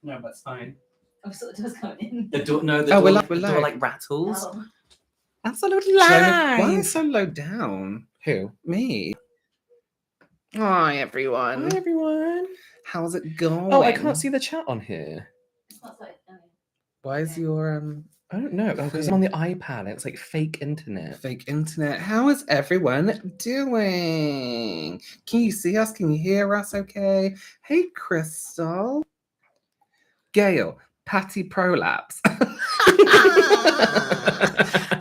No, that's fine. Oh, so it does come in. The door, no, the Oh, door, we're the door live. like rattles. Oh. Absolute Why Why is so low down? Who? Me. Hi, everyone. Hi, everyone. How's it going? Oh, I can't see the chat on here. It's not like, Why is your I don't know. Oh, because I'm on the iPad. It's like fake internet. fake internet? How is everyone doing? Can you see us? Can you hear us? Okay. Hey, Crystal. Gail. Patty Prolapse.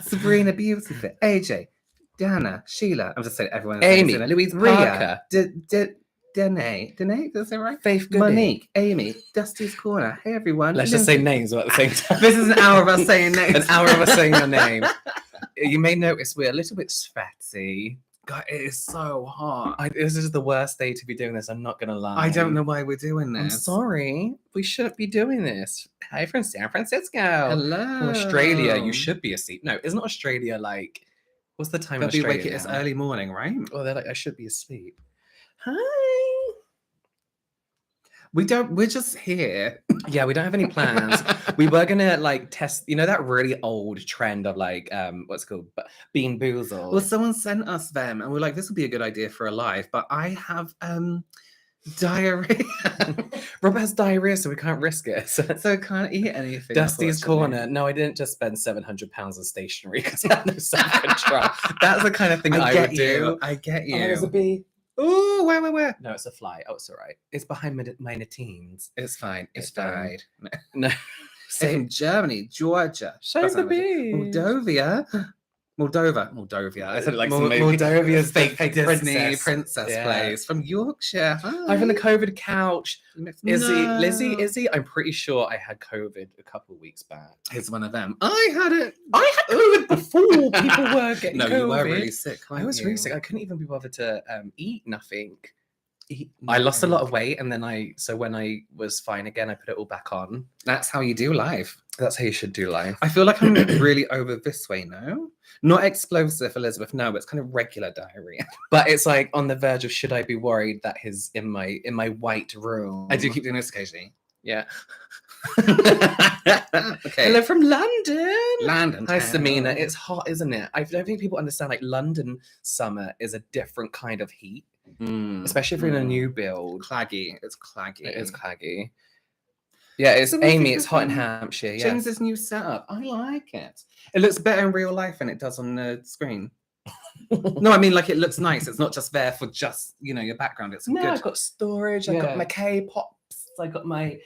Sabrina Beautiful. AJ. Dana. Sheila. I'm just saying everyone. Amy, Louise Ria. Parker. Danae. Danae, does it right? Faith Goody. Monique. Amy. Dusty's Corner. Hey, everyone. Let's just say Lindsay. names all at the same time. This is an hour of us saying names. An hour of us saying your name. You may notice we're a little bit sweaty. God, it is so hot. This is the worst day to be doing this. I'm not gonna lie. I don't know why we're doing this. I'm sorry. We shouldn't be doing this. Hi from San Francisco. Hello. From Australia. You should be asleep. No, isn't Australia like? What's the time? They'll in be Australia waking. It's now? early morning, right? Oh, they're like, I should be asleep. Hi. We don't. We're just here. Yeah, we don't have any plans. We were gonna like test, you know, that really old trend of like what's it called Bean Boozled. Well, someone sent us them, and we're like, this would be a good idea for a live. But I have diarrhea, Robert has diarrhea, so we can't risk it. So so I can't eat anything. Dusty's unfortunately. Corner. No, I didn't just spend £700 on stationery because I had no self-control. That's the kind of thing I get would you. do. I get you. Oh, there's a bee. Ooh, where? No, it's a fly. Oh, it's all right. It's behind my teens. It's fine. It's It died. fine. No. It's from Germany, Georgia. Save That's the not what it is. bee. Moldova. I said it like some movie. Moldova's Fake fake Disney princess. princess Yeah. place from Yorkshire. Hi. I'm from the COVID couch. Lizzie, No. Izzy, I'm pretty sure I had COVID a couple of weeks back. Here's one of them. I had it. I had COVID before people were getting No, COVID. you were really sick. I was really sick. I couldn't even be bothered to eat nothing. I lost a lot of weight, and then when I was fine again, I put it all back on. That's how you do life. That's how you should do life. I feel like I'm really over this way now. Not explosive, Elizabeth. No, it's kind of regular diarrhea. But it's like on the verge of should I be worried that he's in my white room? I do keep doing this occasionally. Yeah. Okay. Hello from London. London. Hi, town. Samina. It's hot, isn't it? I don't think people understand. Like London summer is a different kind of heat, especially if you're in a new build. Claggy. It's claggy. It is claggy. Yeah, it's So what do you Amy. think It's of hot in him? Hampshire. Yeah. James's new setup. I like it. It looks better in real life than it does on the screen. No, I mean like it looks nice. It's not just there for just your background. It's No, good. I've got storage. I've Yeah. got my K-pops. I got my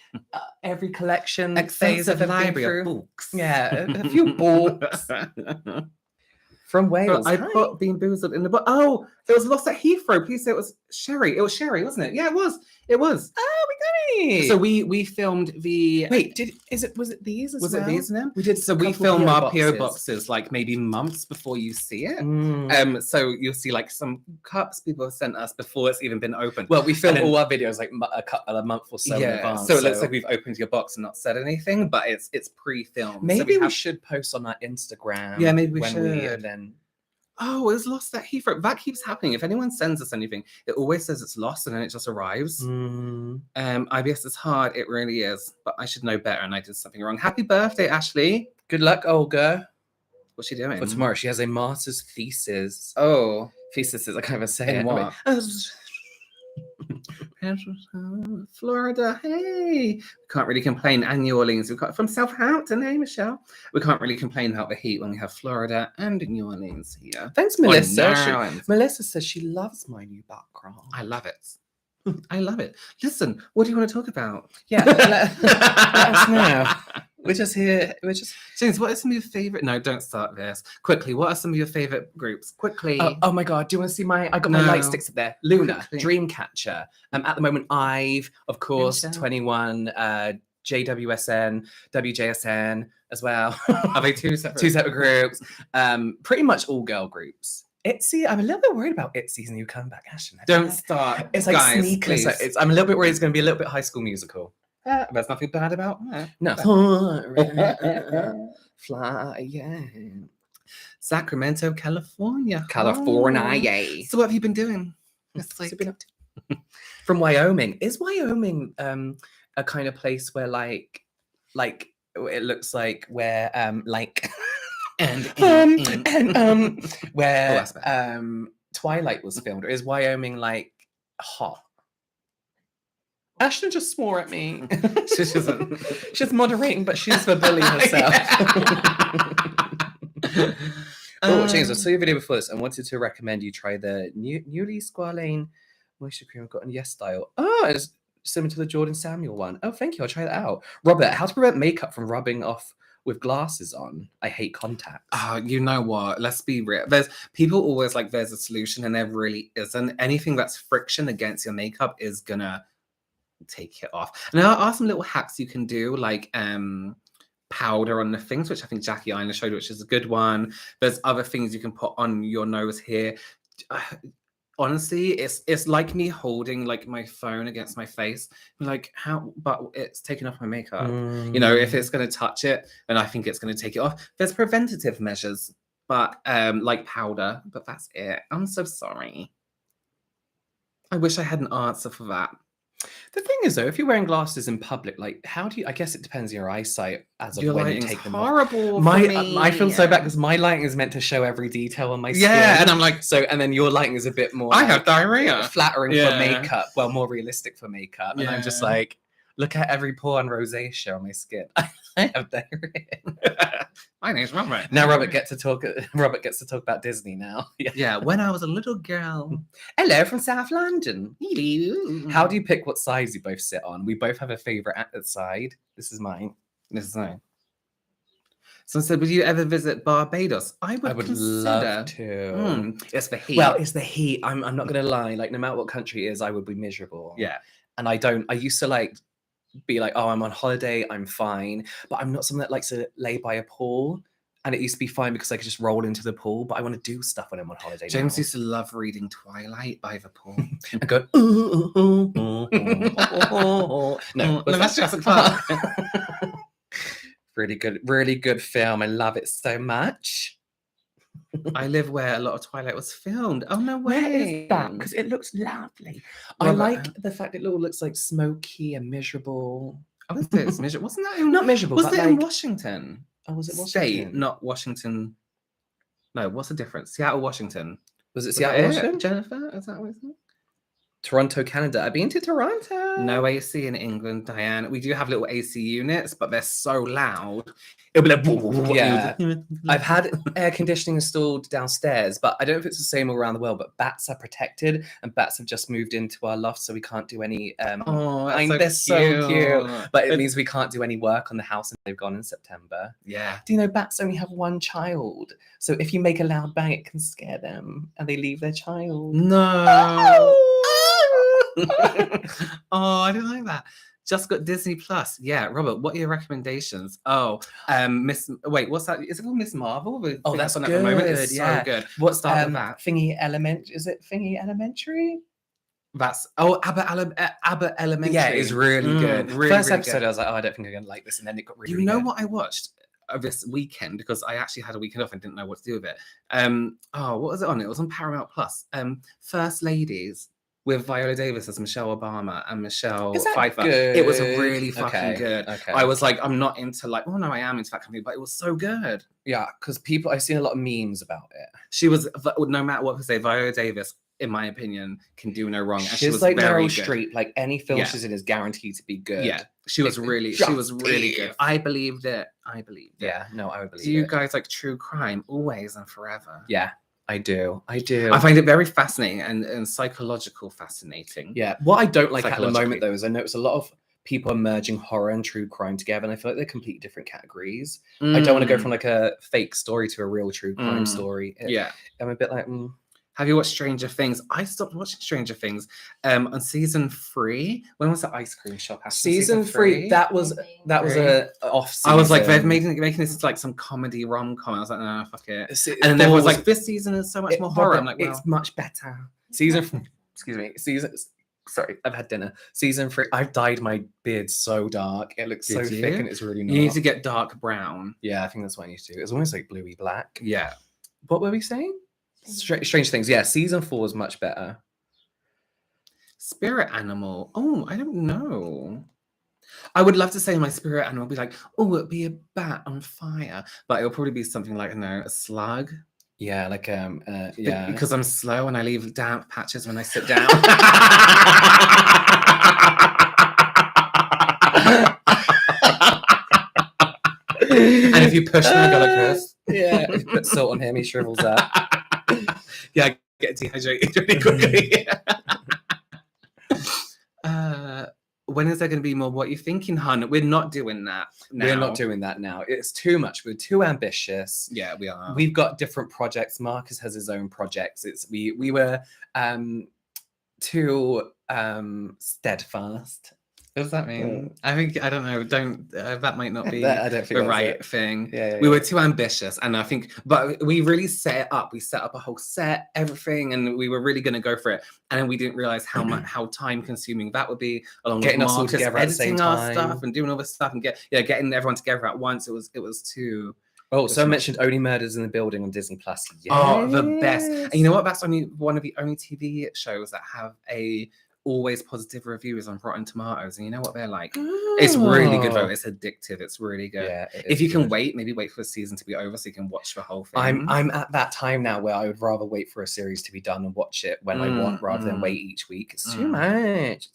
every collection. Extensive phase I've been library of through. books. Yeah, a few books from Wales. I Hi. put Bean Boozled in the book. Oh, it was lost at Heathrow. Please say it was Sherry. It was Sherry, wasn't it? Yeah, it was. It was. Oh, we got it. So we filmed the. wait, was it these as Was well? it these now? We did. So we couple film PO our PO boxes. boxes like maybe months before you see it. Mm. So you'll see like some cups people have sent us before it's even been opened. Well, we film and then- all our videos like a month or so in advance. So it looks like we've opened your box and not said anything, but it's pre-filmed. So maybe we have- should post on our Instagram. Yeah, maybe we when should. and then Oh, it was lost at Heathrow. That keeps happening. If anyone sends us anything, it always says it's lost and then it just arrives. IBS is hard. It really is. But I should know better and I did something wrong. Happy birthday, Ashley. good luck, Olga. What's she doing? For tomorrow, she has a master's thesis. Oh. Thesis is I can't even say In it. what? Florida, hey. We can't really complain. And New Orleans. We've got from Southampton, hey, Michelle. We can't really complain about the heat when we have Florida and New Orleans here. Thanks, Or Melissa. Maryland. Melissa says she loves my new background. I love it. I love it. Listen, what do you want to talk about? Yeah, let us know. We're just here. We're just. James, what are some of your favorite? No, don't start this. Quickly, what are some of your favorite groups? Quickly. Oh my god! Do you want to see my? I got my light No. sticks up there. Luna, Quickly. Dreamcatcher. At the moment, I've of course Michelle. 21, JWSN, WJSN as well. Are they two separate? Two separate groups. Pretty much all girl groups. Itzy, I'm a little bit worried about Itzy's new comeback. Ashton, Don't start. It's like guys, sneakers. please. I'm a little bit worried it's going to be a little bit High School Musical. There's nothing bad about that. No. Fly, yeah. Sacramento, California. California. So what have you been doing? It's What's like, it been up to? From Wyoming. Is Wyoming a kind of place where like it looks like where like And where that's bad. Twilight was filmed, or is Wyoming like hot? Ashton just swore at me. She doesn't. She's moderating, but she's the bully herself. James, I saw your video before this and wanted to recommend you try the newly squalane moisture cream I've got in Yes Style. Oh, it's similar to the Jordan Samuel one. Oh, thank you. I'll try that out. Robert, how to prevent makeup from rubbing off with glasses on? I hate contacts. Oh, you know what? Let's be real. There's people always like there's a solution, and there really isn't. Anything that's friction against your makeup is gonna take it off. And there are some little hacks you can do, like powder on the things, which I think Jackie Aina showed, which is a good one. There's other things you can put on your nose here. Honestly, it's like me holding like my phone against my face. Like how, but it's taking off my makeup. You know, if it's going to touch it, then I think it's going to take it off. There's preventative measures, but like powder, but that's it. I'm so sorry. I wish I had an answer for that. The thing is, though, if you're wearing glasses in public, like, how do you? I guess it depends on your eyesight as of Your when you lighting's take them horrible. off. For me. I feel so bad because my lighting is meant to show every detail on my skin. Yeah, and I'm like, so, and then your lighting is a bit more. I have diarrhea. Flattering Yeah. for makeup, well, more realistic for makeup, and I'm just Yeah. like, look at every pore and rosacea on my skin. I have diarrhea. My name's Robert. Now Robert gets to talk. Robert gets to talk about Disney now. Yeah, when I was a little girl. Hello from South London. Hello. How do you pick what sides you both sit on? We both have a favorite at the side. This is mine. This is mine. Someone said, would you ever visit Barbados? I would love consider. to. It's the heat. Well, it's the heat. I'm not gonna lie. Like, no matter what country it is, I would be miserable. yeah. And I don't. I used to like be like, oh, I'm on holiday, I'm fine. But I'm not someone that likes to lay by a pool. And it used to be fine because I could just roll into the pool. But I want to do stuff when I'm on holiday. James now. used to love reading Twilight by the pool. And go. No, that's Jurassic Park. Really good film. I love it so much. I live where a lot of Twilight was filmed. Oh, no way. Where is that? Because it looks lovely. I Robert, like the fact it all looks like smoky and miserable. Oh, is this miserable? Wasn't that in, Not miserable, was but it like, in Washington? oh, was it State, Washington? not Washington. No, what's the difference? Seattle, Washington. Was it Was Seattle, that it? Washington? Jennifer? Is that what it's called? Toronto, Canada. I've been to Toronto. No AC in England, Diane. We do have little AC units, but they're so loud. It'll be like, Yeah. I've had air conditioning installed downstairs, but I don't know if it's the same all around the world. But bats are protected, and bats have just moved into our loft, so we can't do any. Oh, that's they're so cute. But it It's- means we can't do any work on the house, and they've gone in September. Yeah. Do you know bats only have one child? So if you make a loud bang, it can scare them, and they leave their child. No. Oh, I didn't like that. Just got Disney Plus. Yeah, Robert, what are your recommendations? Oh, what's that? Is it called Miss Marvel? Oh, that's on at the moment. good, It's yeah. so good. What's Start with that. Thingy Element? Is it Thingy Elementary? Abbott Elementary. Yeah, it's really good. Really, First really episode, good. I was like, oh, I don't think I'm gonna like this, and then it got really. You know good. what I watched this weekend, because I actually had a weekend off and didn't know what to do with it. What was it on? It was on Paramount Plus. First Ladies with Viola Davis as Michelle Obama and Michelle Is that Pfeiffer. good? It was really fucking Okay, good. okay. I was like, I'm not into like, oh no, I am into that company, but it was so good. Yeah, because I've seen a lot of memes about it. She was, no matter what we say, Viola Davis, in my opinion, can do no wrong. And she She's was like very Meryl good. Streep. Like any film Yeah. she's in is guaranteed to be good. Yeah, she was really good. I believed it. Yeah, no, I would believe Do you it. guys like true crime always and forever? Yeah, I do. I find it very fascinating and psychological fascinating. Yeah, what I don't like at the Psychologically. moment though is I notice a lot of people are merging horror and true crime together, and I feel like they're completely different categories. I don't want to go from like a fake story to a real true crime story. Yeah. I'm a bit like, Have you watched Stranger Things? I stopped watching Stranger Things on season 3. When was the ice cream shop? After season 3. That was a off season. I was like, they're making this like some comedy rom-com. I was like, no, fuck it. And then there everyone's like, this season is so much more horror. I'm like, well, it's much better. Sorry, I've had dinner. Season 3. I've dyed my beard so dark. It looks so Did you? thick and it's really not. you need to get dark brown. Yeah, I think that's what I need to do. It's almost like bluey black. Yeah. What were we saying? Strange Things. Yeah, season 4 was much better. Spirit animal. Oh, I don't know. I would love to say my spirit animal be like, oh, it'd be a bat on fire, but it'll probably be something like, I don't know, a slug. Yeah, like yeah. Because I'm slow and I leave damp patches when I sit down. And if you push me, I go like this. Yeah, if you put salt on him, he shrivels up. Yeah, I get dehydrated really quickly. When is there going to be more What You Thinking, hun? We're not doing that now. We're not doing that now. It's too much. We're too ambitious. Yeah, we are. We've got different projects. Marcus has his own projects. We were too steadfast. What does that mean? I don't know. That might not be I don't think the that's right it. thing. Yeah, We were too ambitious, and I think, but we really set it up. We set up a whole set, everything, and we were really going to go for it. And then we didn't realize how time consuming that would be, along Getting with us all Marcus together at the same editing our time. stuff and doing all this stuff and getting everyone together at once. It was too. Oh, Just so I much. mentioned Only Murders in the Building on Disney Plus. Oh, the best. Yes. And you know what? That's only one of the only TV shows that have a always positive reviews on Rotten Tomatoes. And you know what they're like? It's really good though. It's addictive. It's really good. Yeah, it If is you can good. wait, maybe wait for the season to be over so you can watch the whole thing. I'm at that time now where I would rather wait for a series to be done and watch it when I want rather than wait each week. It's too much.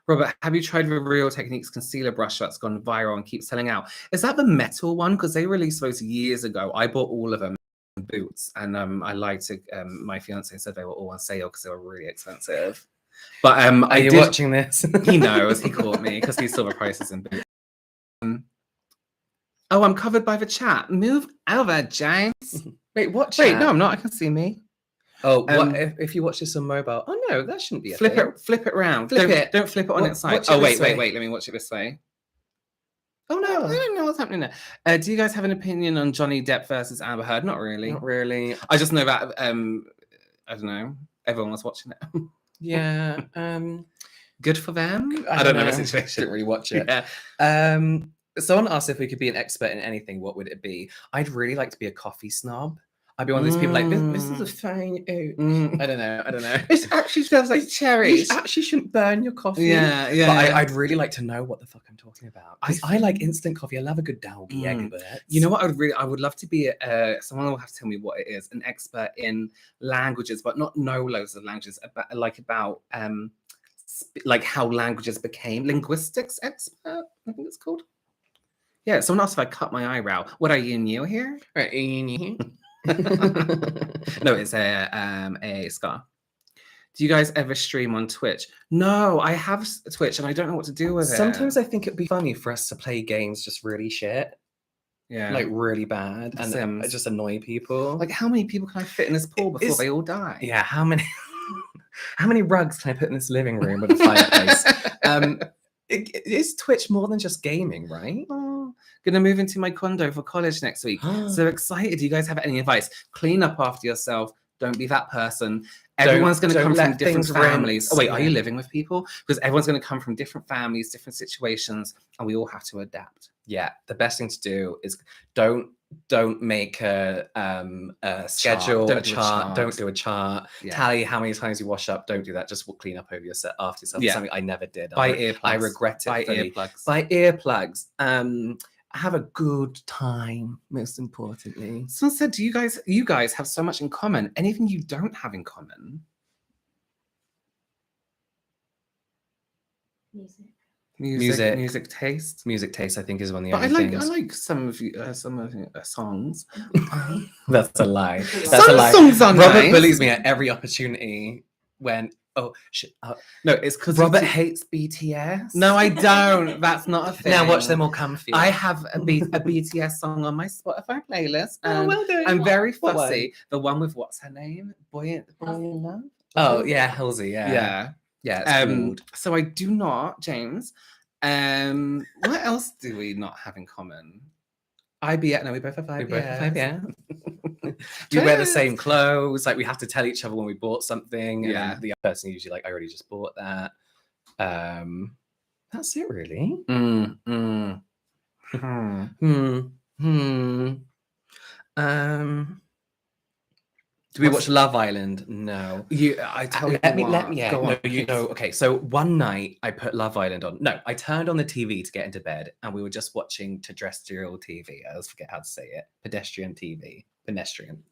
Robert, have you tried the Real Techniques concealer brush that's gone viral and keeps selling out? Is that the metal one? Because they released those years ago. I bought all of them in Boots, and I lied to my fiance, said they were all on sale because they were really expensive. But Are you watching this? He knows. He caught me because he saw the prices in Boots. Oh, I'm covered by the chat. Move over, James. Wait, what? Wait, chat? no, I'm not. I can see me. Oh, what if you watch this on mobile? Oh no, that shouldn't be a thing. Flip it round. Flip it. Don't flip it on its side. Watch it Oh, this wait. way. Let me watch it this way. Oh no, I don't know what's happening there. Do you guys have an opinion on Johnny Depp versus Amber Heard? Not really. Not really. I just know that I don't know. Everyone was watching it. Yeah. Good for them. I don't know know. the situation. Didn't really watch it. Yeah. Someone asked if we could be an expert in anything. What would it be? I'd really like to be a coffee snob. I'd be one of those people like this is a fine oat. I don't know. It actually smells like cherries. You actually shouldn't burn your coffee. Yeah. But I'd really like to know what the fuck I'm talking about. I like instant coffee. I love a good Dalgi Egbert. You know what? I would love to be someone will have to tell me what it is. An expert in languages, but not know loads of languages. About like how languages became linguistics expert. I think it's called. Yeah. Someone asked if I cut my eyebrow. What are you new here? No, it's a scar. Do you guys ever stream on Twitch? No, I have Twitch and I don't know what to do with it. Sometimes I think it'd be funny for us to play games just really shit. Yeah. Like really bad. And Sims. just annoy people. Like how many people can I fit in this pool before they all die? Yeah, how many rugs can I put in this living room with a fireplace? Is Twitch more than just gaming, right? Oh, gonna move into my condo for college next week. So excited. Do you guys have any advice? Clean up after yourself. Don't be that person. Everyone's going to come from different families. Oh, wait, are you living with people? Because everyone's going to come from different families, different situations, and we all have to adapt. Yeah, the best thing to do is don't make a schedule, a chart. Don't do a chart. Yeah. Tally how many times you wash up. Don't do that. Just clean up over yourself after yourself. Yeah. Something I never did. Buy earplugs. I regret it. Buy earplugs. Buy earplugs. Have a good time, most importantly. Someone said, you guys have so much in common. Anything you don't have in common? Music taste. Music taste, I think, is one of the but only things. I like some of songs. That's a lie. Songs are Robert nice. bullies me at every opportunity when. Oh shit! No, it's because Robert hates BTS. No, I don't. That's not a thing. Now watch them all come for you. I have a BTS song on my Spotify playlist. Oh, well done. I'm very fussy. The one with what's her name? Boy in Love. Oh yeah, Halsey. Yeah. It's so I do not, James. What else do we not have in common? IBS. No, we both have IBS. Yeah. We wear the same clothes. Like we have to tell each other when we bought something. Yeah. And the other person usually like, I already just bought that. That's it, really. Do we watch Love Island? No. I tell you Let me. what, Yeah. go No, on. you know. Okay. So one night I put Love Island on. No, I turned on the TV to get into bed, and we were just watching terrestrial TV. I always forget how to say it. Pedestrian TV. Pedestrian.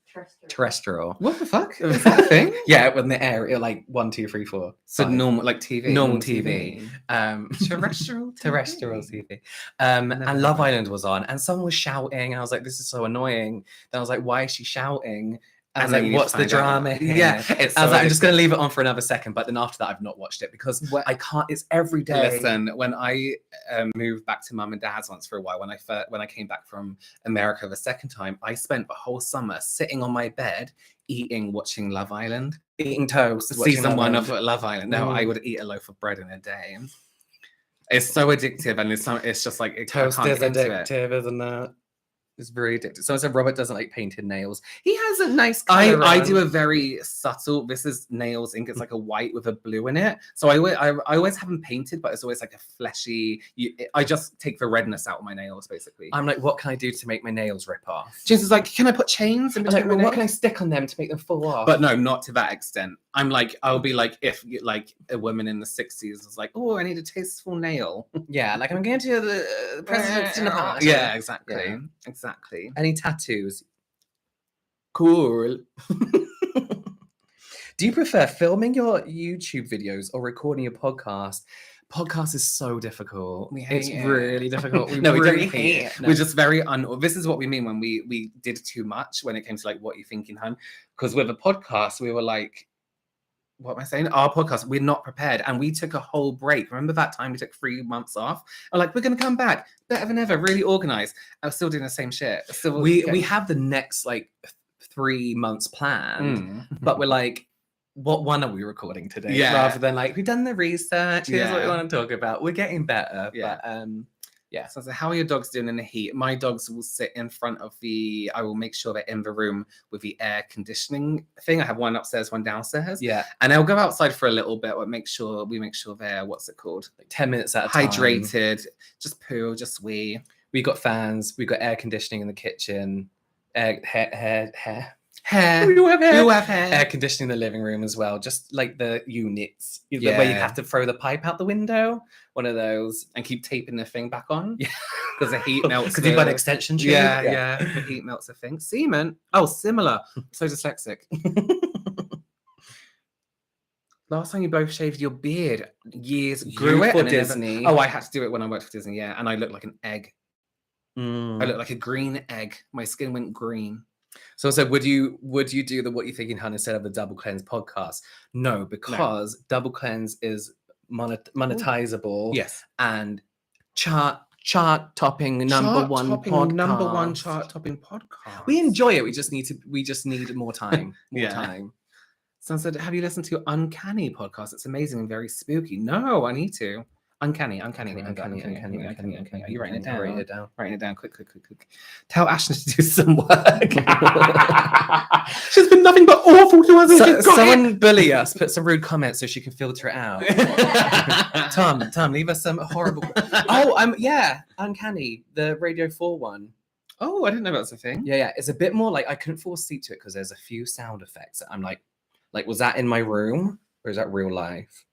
Terrestrial. What the fuck? Is that a thing? Yeah, when the area like 1, 2, 3, 4. So 5. normal, like TV. Normal TV. Terrestrial TV. Terrestrial TV. Never And Love heard. Island was on, and someone was shouting, and I was like, "This is so annoying." Then I was like, "Why is she shouting?" And I was then like, you need to "What's the find out drama about- here?" Yeah, it's I was so like, "I'm just going addictive. to leave it on for another second." But then after that, I've not watched it because I can't. It's every day. Listen, when I moved back to mum and dad's once for a while, when I came back from America the second time, I spent the whole summer sitting on my bed watching Love Island, Eating toast. watching season Love 1 Island. of Love Island. No, I would eat a loaf of bread in a day. It's so addictive, and it's just like Toast I can't is get into it. addictive, isn't it? It's very addictive. Someone said Robert doesn't like painted nails. He has a nice I colour do on. a very subtle. This is nails ink. It's like a white with a blue in it. So I always have them painted, but it's always like a fleshy. I just take the redness out of my nails, basically. I'm like, what can I do to make my nails rip off? James is like, can I put chains in I'm between like, my well, what can I nails? stick on them to make them fall off? But no, not to that extent. I'm like, I'll be like, if like a woman in the 60s is like, oh, I need a tasteful nail. yeah, like I'm going to the president's dinner party. Yeah, exactly, Yeah. exactly. Any tattoos? Cool. Do you prefer filming your YouTube videos or recording your podcast? Podcast is so difficult. We hate It's it. really difficult. We No, we really don't hate it. No. We're just very This is what we mean when we did too much when it came to like what you thinking, hun. Because with a podcast, we were like, what am I saying? Our podcast, we're not prepared, and we took a whole break. Remember that time we took 3 months off? I'm like, we're gonna come back better than ever, really organized. I'm still doing the same shit. Still, we have the next like 3 months planned, but we're like, what one are we recording today? Yeah. Rather than like, we've done the research, here's what we Yeah. want to talk about. We're getting better. Yeah. But yeah. So I said, how are your dogs doing in the heat? My dogs will sit in front of I will make sure they're in the room with the air conditioning thing. I have one upstairs, one downstairs. Yeah. And they'll go outside for a little bit, but we make sure they're, what's it called? Like 10 minutes at a time. Hydrated, just poo, just wee. We got fans, we got air conditioning in the kitchen, hair. Hair. We all have hair. You have hair. Air conditioning in the living room as well, just like the units, where you Yeah. have to throw the pipe out the window. One of those. And keep taping the thing back on. Yeah. Because the heat melts. Because you buy an extension tube. Yeah. The heat melts the thing. Semen. Oh, similar. So dyslexic. Last time you both shaved your beard, years grew You it for and it never- Disney. Oh, I had to do it when I worked for Disney, yeah. And I looked like an egg. Mm. I looked like a green egg. My skin went green. So would you do the What You Thinking, Hun instead of the Double Cleanse podcast? No, because Double Cleanse is monetizable. Yes. And chart topping number one podcast. Chart topping podcast. We enjoy it. We just need more time. More Yeah. time. Someone said, have you listened to Uncanny podcast? It's amazing and very spooky. No, I need to. Uncanny. Are you writing it down? Write it down. Writing it down. Quick. Tell Ashley to do some work. She's been nothing but awful to us. Someone bully us. Put some rude comments so she can filter it out. Tom, leave us some horrible. Yeah, Uncanny, the Radio 4 one. Oh, I didn't know that's a thing. Yeah, it's a bit more like I couldn't fall asleep to it because there's a few sound effects that I'm like, was that in my room or is that real life?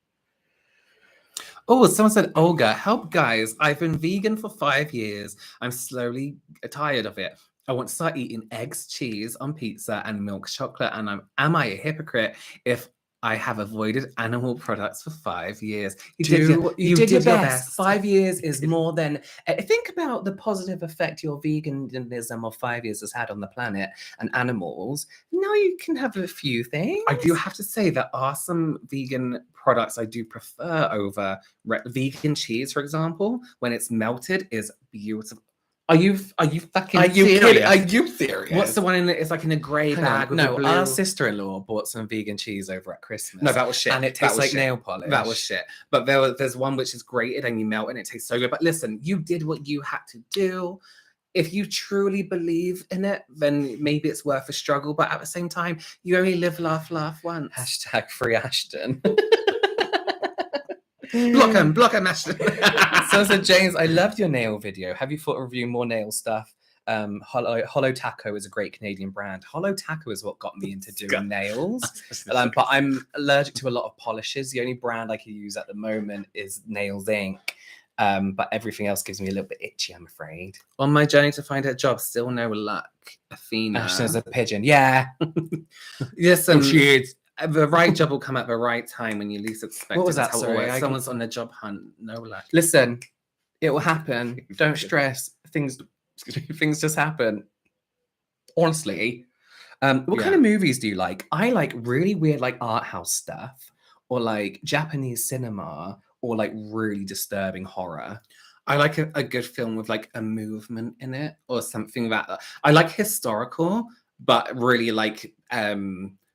Oh, someone said, Olga, help guys. I've been vegan for 5 years. I'm slowly tired of it. I want to start eating eggs, cheese on pizza and milk chocolate. And am I a hypocrite if I have avoided animal products for 5 years? You did your best. 5 years is more than... Think about the positive effect your veganism of 5 years has had on the planet and animals. Now you can have a few things. I do have to say there are some vegan products I do prefer over vegan cheese, for example. When it's melted, is beautiful. Are you fucking serious? Are you serious? What's the one in it? It's like in a grey Hang bag on. with a No, blue... our sister-in-law bought some vegan cheese over at Christmas. No, that was shit. And it That tastes was like shit. nail polish. That was shit. But there's one which is grated and you melt and it tastes so good. But listen, you did what you had to do. If you truly believe in it, then maybe it's worth a struggle. But at the same time, you only live, laugh once. Hashtag free Ashton. Block him, Ashton. So James, I loved your nail video. Have you thought of reviewing more nail stuff? Hollow Taco is a great Canadian brand. Hollow Taco is what got me into doing nails. But But I'm allergic to a lot of polishes. The only brand I can use at the moment is Nails Inc. But everything else gives me a little bit itchy, I'm afraid. on my journey to find a job, still no luck. Athena. Ashton's a pigeon. Yeah. Yes, Shit. the right job will come at the right time when you least expect What was it. that? That's how it Sorry, works. I can- Someone's on a job hunt, no luck. Listen, it will happen. Don't stress. Things just happen. Honestly. What kind Yeah. of movies do you like? I like really weird like art house stuff, or like Japanese cinema, or like really disturbing horror. I like a good film with like a movement in it or something that I like historical, but really like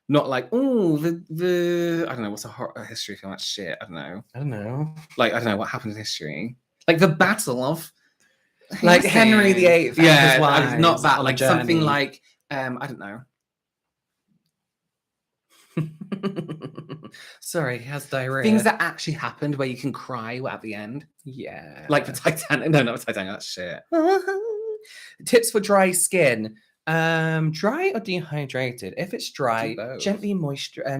not like the I don't know what's a history film. That's shit. I don't know. I don't know. Like I don't know what happened in history. Like the Battle of Like Henry VIII and Yeah, his wives not that. on a Like something journey. like I don't know. Sorry, he has diarrhea. Things that actually happened where you can cry at the end. yeah. Like the Titanic. No, not the Titanic. That's shit. Tips for dry skin. Dry or dehydrated? If it's dry, both. gently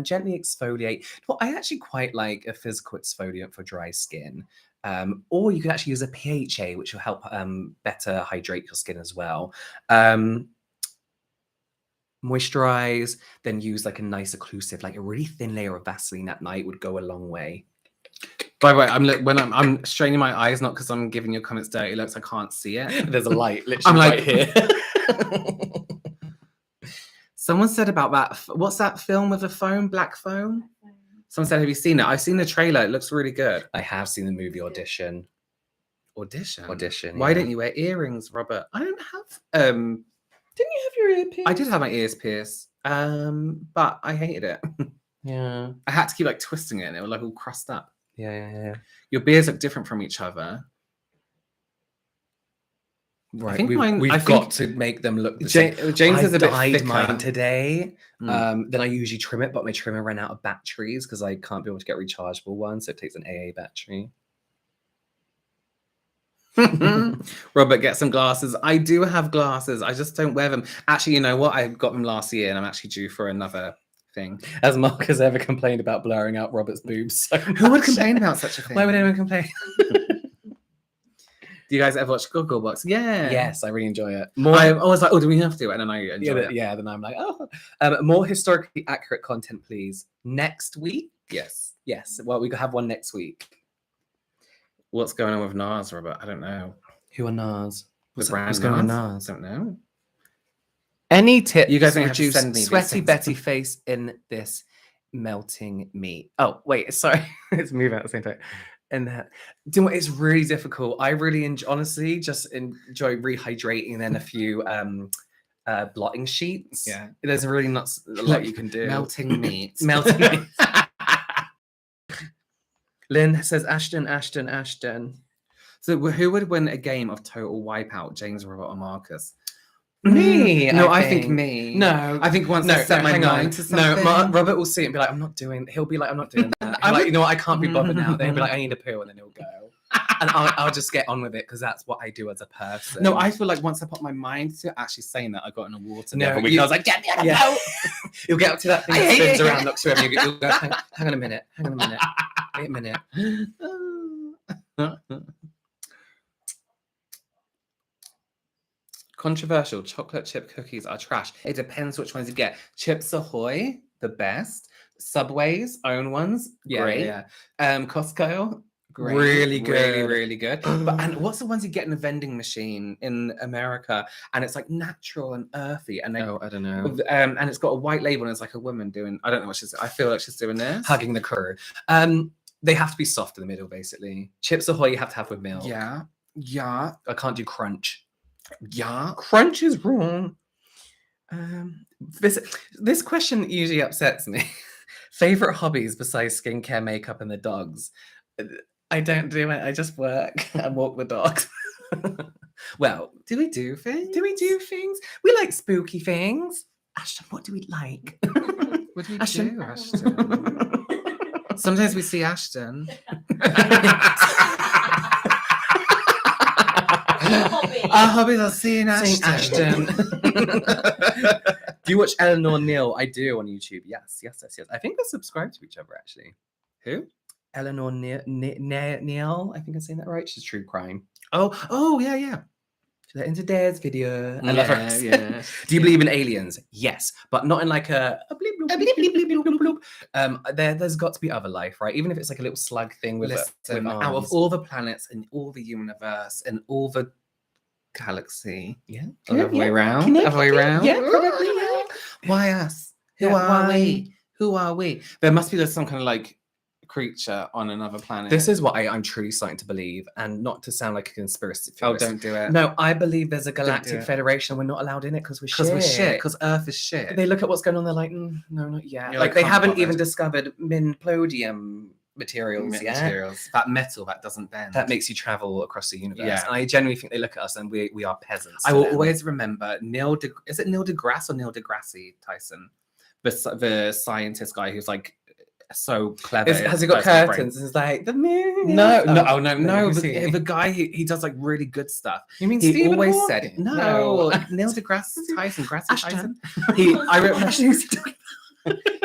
gently exfoliate. Well, I actually quite like a physical exfoliant for dry skin. Or you can actually use a PHA, which will help better hydrate your skin as well. Moisturize, then use like a nice occlusive, like a really thin layer of Vaseline at night would go a long way. By the way, I'm straining my eyes, not because I'm giving your comments dirty looks. I can't see it. There's a light literally I'm like- right here. Someone said about that. What's that film with the phone? Black phone. Someone said, "Have you seen it?" I've seen the trailer. It looks really good. I have seen the movie Audition. Audition. yeah. Why don't you wear earrings, Robert? I don't have. Didn't you have your ear pierced? I did have my ears pierced. But I hated it. Yeah. I had to keep like twisting it, and it was like all crossed up. Yeah. Your beards look different from each other. Right. think We've, mine- we've I got think- to make them look the same. James I is a bit dyed thicker. mine today. Mm. Then I usually trim it, but my trimmer ran out of batteries because I can't be able to get a rechargeable one, so it takes an AA battery. Robert, get some glasses. I do have glasses. I just don't wear them. Actually, you know what? I got them last year, and I'm actually due for another thing. As Mark has ever complained about blurring out Robert's boobs so Who would much. complain about such a thing? Why would anyone complain? Do you guys ever watch Gogglebox? Yeah. Yes, I really enjoy it. I was like, oh, do we have to? And then I enjoy it. Yeah, then I'm like, oh. More historically accurate content, please. Next week? Yes. Yes. Well, we could have one next week. What's going on with NARS, Robert? I don't know. Who are NARS? The brand what's going on with I NARS? don't know. Any tips You guys to don't have to reduce send me these sweaty things. Betty face in this melting meat? Oh, wait, sorry. It's moving at the same time. And that, do you know what, it's really difficult. I really honestly just enjoy rehydrating and then a few blotting sheets. Yeah. There's really not a lot you can do. Melting meat. Melting meat. Lynn says Ashton. So who would win a game of total wipeout, James, Robert, or Marcus? Me. No, I think me. No. I think once I set my hang on. mind to something. Robert will see it and be like, I'm not doing. He'll be like, I'm not doing that. I'm I'm like, like- you know what? I can't be bothered now. Then he'll be like, I need a poo, and then he'll go. And I'll just get on with it because that's what I do as a person. No, I feel like once I put my mind to actually saying that, I got an award to No, the other week. you- I was like, get me out of Yeah. out. You'll get up to that thing I that hate spins it. around, looks through, and you'll go, hang on a minute. Wait a minute. Controversial. Chocolate chip cookies are trash. It depends which ones you get. Chips Ahoy, the best. Subway's own ones, great. Yeah. Costco, great. Really Really, good. really good. And what's the ones you get in a vending machine in America? And it's like natural and earthy. And they, Oh, I don't know. and it's got a white label and it's like a woman doing, I don't know what she's, I feel like she's doing this. Hugging the crew. They have to be soft in the middle, basically. Chips Ahoy you have to have with milk. Yeah. Yeah. I can't do crunch. Yeah. Crunch is wrong. This question usually upsets me. Favorite hobbies besides skincare, makeup, and the dogs? I don't do it. I just work and walk the dogs. Well, Do we do things? do we do things? We like spooky things. Ashton, what do we like? What do we Ashton? do, Ashton? Sometimes we see Ashton. Hobby. Our hobbies are seeing Saint Ashton. Do you watch Eleanor Neil? I do on YouTube. Yes. I think they're subscribed to each other actually. Who? Eleanor Neil. I think I'm saying that right. She's true crime. Oh, yeah. She's like, in today's video. I love her. accent. Yeah. Do you believe in aliens? Yes, but not in like a bleep, bloop, bleep, bleep, bleep, bleep, bleep. There's got to be other life, right? Even if it's like a little slug thing with, Listen, with out of arms. all the planets in all the universe and all the galaxy, Yeah. other way around, Yeah, other way around. Yeah, probably. Yeah. Why us? Who Yeah, are why? we? Who are we? There must be some kind of like creature on another planet. This is what I'm truly starting to believe, and not to sound like a conspiracy theorist. don't do it. No, I believe there's a do galactic it. federation. We're not allowed in it because we're Because we're shit. Because Earth is shit. They look at what's going on. They're like, no, not yet. You're Like like, they can't be haven't bothered. even discovered minplodium materials yet. Materials. That metal that doesn't bend. That makes you travel across the universe. Yeah. And I genuinely think they look at us and we are peasants. I to will them. always remember is it Neil deGrasse or Neil deGrasse Tyson? The scientist guy who's like so clever. Has he got personal brain. curtains? It's like the moon. No. you The, see. the guy he does like really good stuff. You mean He Stephen always Hawking? said no. Neil deGrasse Tyson. Ashton. I remember.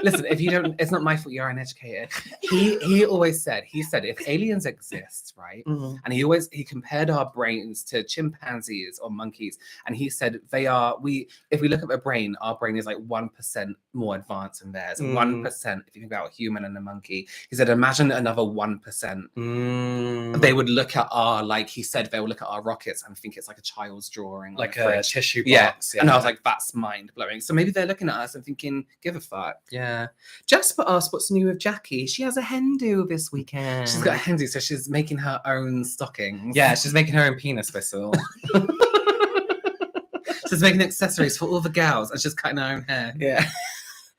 Listen, if you don't, it's not my fault. You're uneducated. He always said. He said if aliens exist, right? Mhm. And he compared our brains to chimpanzees or monkeys, and he said if we look at the brain, our brain is like 1% more advanced than theirs. 1%. If you think about a human and a monkey, he said imagine another 1%. They would look at they would look at our rockets and think it's like a child's drawing, Like on a fridge. tissue Yeah. box. And I was like, that's mind blowing. So maybe they're looking at us and thinking, give a fuck. yeah. Jasper asked what's new with Jackie. She has a hen do this weekend. She's got a handy, so she's making her own stockings. Yeah, she's making her own penis whistle. She's making accessories for all the gals and she's cutting her own hair. Yeah.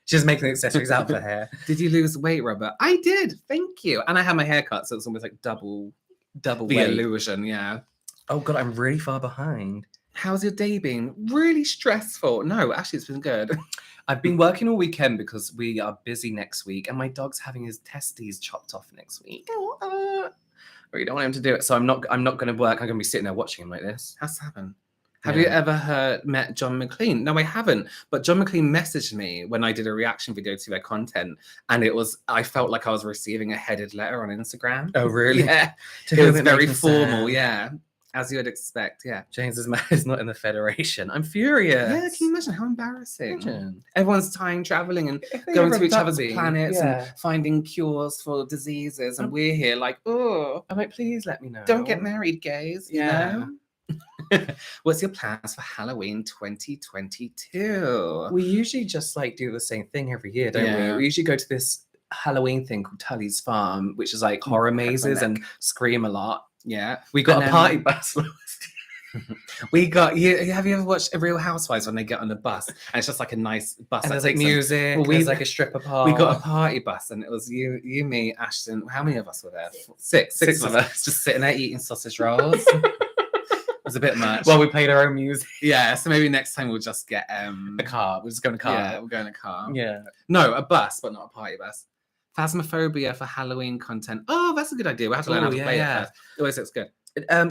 She's making accessories out for hair. Did you lose weight, Robert? I did. Thank you. And I had my hair cut, so it's almost like double the weight. illusion. Yeah. Oh god, I'm really far behind. How's your day been? Really stressful. No, actually, it's been good. I've been working all weekend because we are busy next week, and my dog's having his testes chopped off next week. I really don't want him to do it, so I'm not going to work. I'm going to be sitting there watching him like this. How's that happen? Have you ever met John McLean? No, I haven't. But John McLean messaged me when I did a reaction video to their content, and I felt like I was receiving a headed letter on Instagram. Oh, really? Yeah. To It whom was it may very concern. formal, yeah. As you would expect, yeah. James is not in the Federation. I'm furious. Yeah, can you imagine how embarrassing? Imagine. Everyone's time traveling and If they going ever to each other's abduct me, planets yeah. and finding cures for diseases, and we're here like, oh, I'm like, please let me know. don't get married, gays. Yeah. You know? What's your plans for Halloween 2022? We usually just like do the same thing every year, don't Yeah. we? We usually go to this Halloween thing called Tully's Farm, which is like horror mazes and scream a lot. Yeah, We got And a then- party bus. we got you. Have you ever watched Real Housewives when they get on the bus and it's just like a nice bus? And that there's like takes them- music. Well, There's like a stripper part. We got a party bus, and it was you, me, Ashton. How many of us were there? Six. Six of us just sitting there eating sausage rolls. It was a bit much. Well, we played our own music. yeah, so maybe next time we'll just get A car. We're just going to car. Yeah, we'll go in a car. Yeah. No, a bus, but not a party bus. Phasmophobia for Halloween content. Oh, that's a good idea. We'll have to learn how to play it first. It always looks good.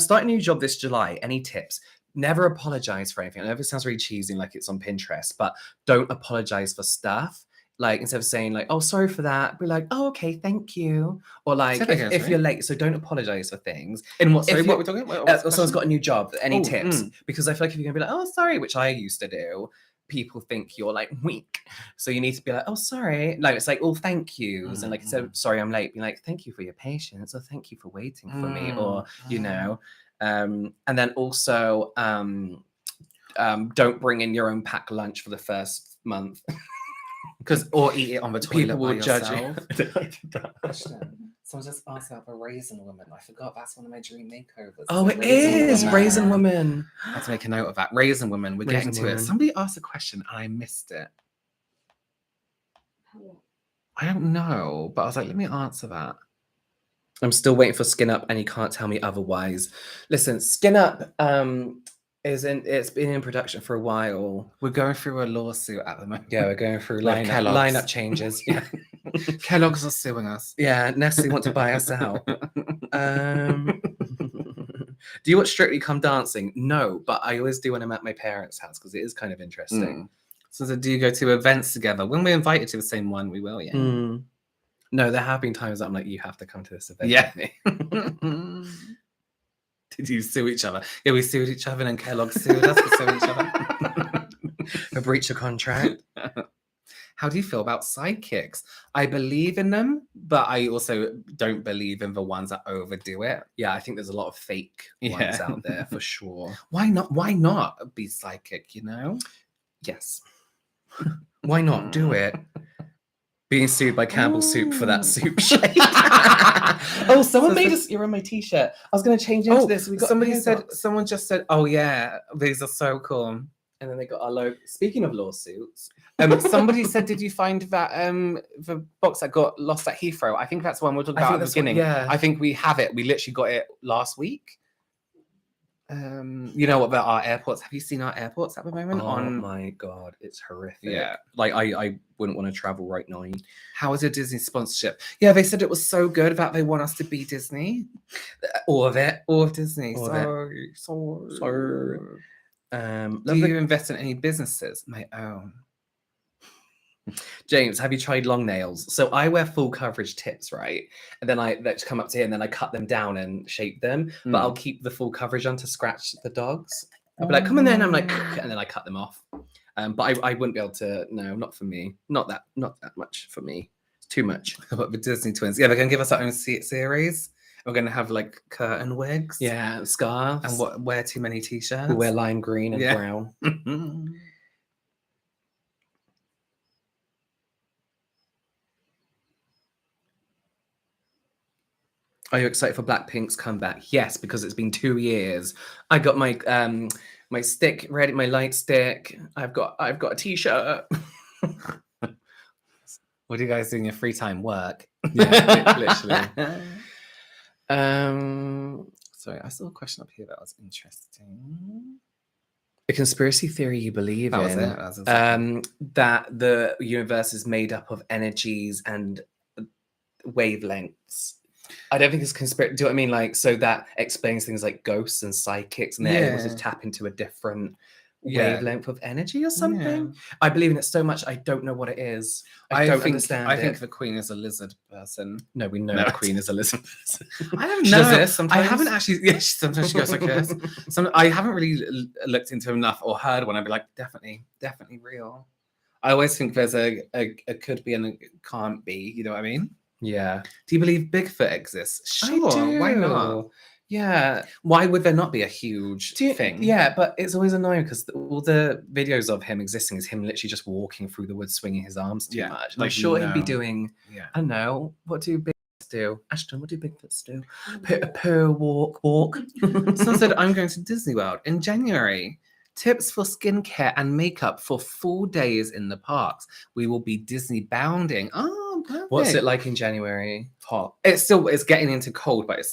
Start a new job this July. Any tips? Never apologize for anything. I know it sounds really cheesy, like it's on Pinterest, but don't apologize for stuff. Like instead of saying like, "Oh, sorry for that," be like, "Oh, okay, thank you." Or like, Say that again, if sorry. you're late, so don't apologize for things. In what? Sorry, If what you- we're talking about? What's the Someone's question? got a new job. Any Oh, tips? Because I feel like if you're gonna be like, "Oh, sorry," which I used to do, people think you're like weak. So you need to be like, "Oh, sorry." Like it's like all thank yous, and like instead of "Sorry, I'm late," be like, "Thank you for your patience," or "Thank you for waiting for me," or you know. And then also don't bring in your own packed lunch for the first month. Or eat it on the toilet. People will by judge yourself. you. Ashton, someone just asked about a raisin woman. I forgot that's one of my dream makeovers. Oh, it is Raisin Woman. I have to make a note of that. Raisin woman. We're Raisin getting to it. Woman. Somebody asked a question and I missed it. I don't know, but I was like, let me answer that. I'm still waiting for Skin Up, and he can't tell me otherwise. Listen, Skin Up it's been in production for a while. We're going through a lawsuit at the moment. Yeah, we're going through Like Kellogg's. lineup changes. Yeah, Kellogg's are suing us. yeah. Nestle want to buy us out. Do you watch Strictly Come Dancing? No, but I always do when I'm at my parents' house because it is kind of interesting. So do you go to events together? When we're invited to the same one, we will, yeah. No, there have been times that I'm like, you have to come to this event Yeah. with me. Did you sue each other? Yeah, we sued each other and Kellogg sued us for suing each other. For breach of contract. How do you feel about sidekicks? I believe in them, but I also don't believe in the ones that overdo it. Yeah, I think there's a lot of fake ones out there for sure. Why not? Why not be psychic, you know? Yes. Why not do it? Being sued by Campbell's Soup for that soup shade. Oh, someone made us. You're on my t-shirt. I was going to change into this. We got someone just said, oh yeah, these are so cool. And then they got our logo. Speaking of lawsuits, somebody said, did you find that the box that got lost at Heathrow? I think that's the one we're talking about at the beginning. I think we have it. We literally got it last week. You know what about our airports? Have you seen our airports at the moment? Oh my god, it's horrific. Yeah, like I wouldn't want to travel right now. How is your Disney sponsorship? Yeah, they said it was so good that they want us to be Disney. All of it. All of Disney. Sorry. Do you invest in any businesses? My own. James, have you tried long nails? So I wear full coverage tips, right? And then I just come up to here and then I cut them down and shape them. But I'll keep the full coverage on to scratch the dogs. I'll be like, come in there, and I'm like, and then I cut them off. But I wouldn't be able to. No, not for me. Not that much for me. It's too much. But the Disney twins, yeah, they're gonna give us our own series. We're gonna have like curtain wigs, yeah, scarves, and wear too many t-shirts. We'll wear lime green and brown. Are you excited for Blackpink's comeback? Yes, because it's been 2 years. I got my my stick ready, my light stick. I've got a t-shirt. What do you guys do in your free time? Work. Yeah, literally. Sorry, I saw a question up here that was interesting. A conspiracy theory you believe in? That was it. That the universe is made up of energies and wavelengths. I don't think it's conspiracy. Do you know what I mean? Like, so that explains things like ghosts and psychics, and they're able to tap into a different wavelength of energy or something. Yeah. I believe in it so much. I don't know what it is. I don't understand. I think the Queen is a lizard person. No, we know the Queen is a lizard person. I don't know. I haven't actually. Yeah, sometimes she goes like this. I haven't really looked into enough or heard one. I'd be like, definitely real. I always think there's a could be and a can't be. You know what I mean? Yeah. Do you believe Bigfoot exists? Sure. I do. Why not? Yeah. Why would there not be a huge thing? Yeah, but it's always annoying because all the videos of him existing is him literally just walking through the woods, swinging his arms too much. Like, sure, he'd be doing. Yeah. I don't know. What do Bigfoots do? Ashton, what do Bigfoots do? Purr, walk. Someone said, I'm going to Disney World in January. Tips for skincare and makeup for 4 days in the parks. We will be Disney bounding. Oh, perfect. What's it like in January? Hot. It's getting into cold, but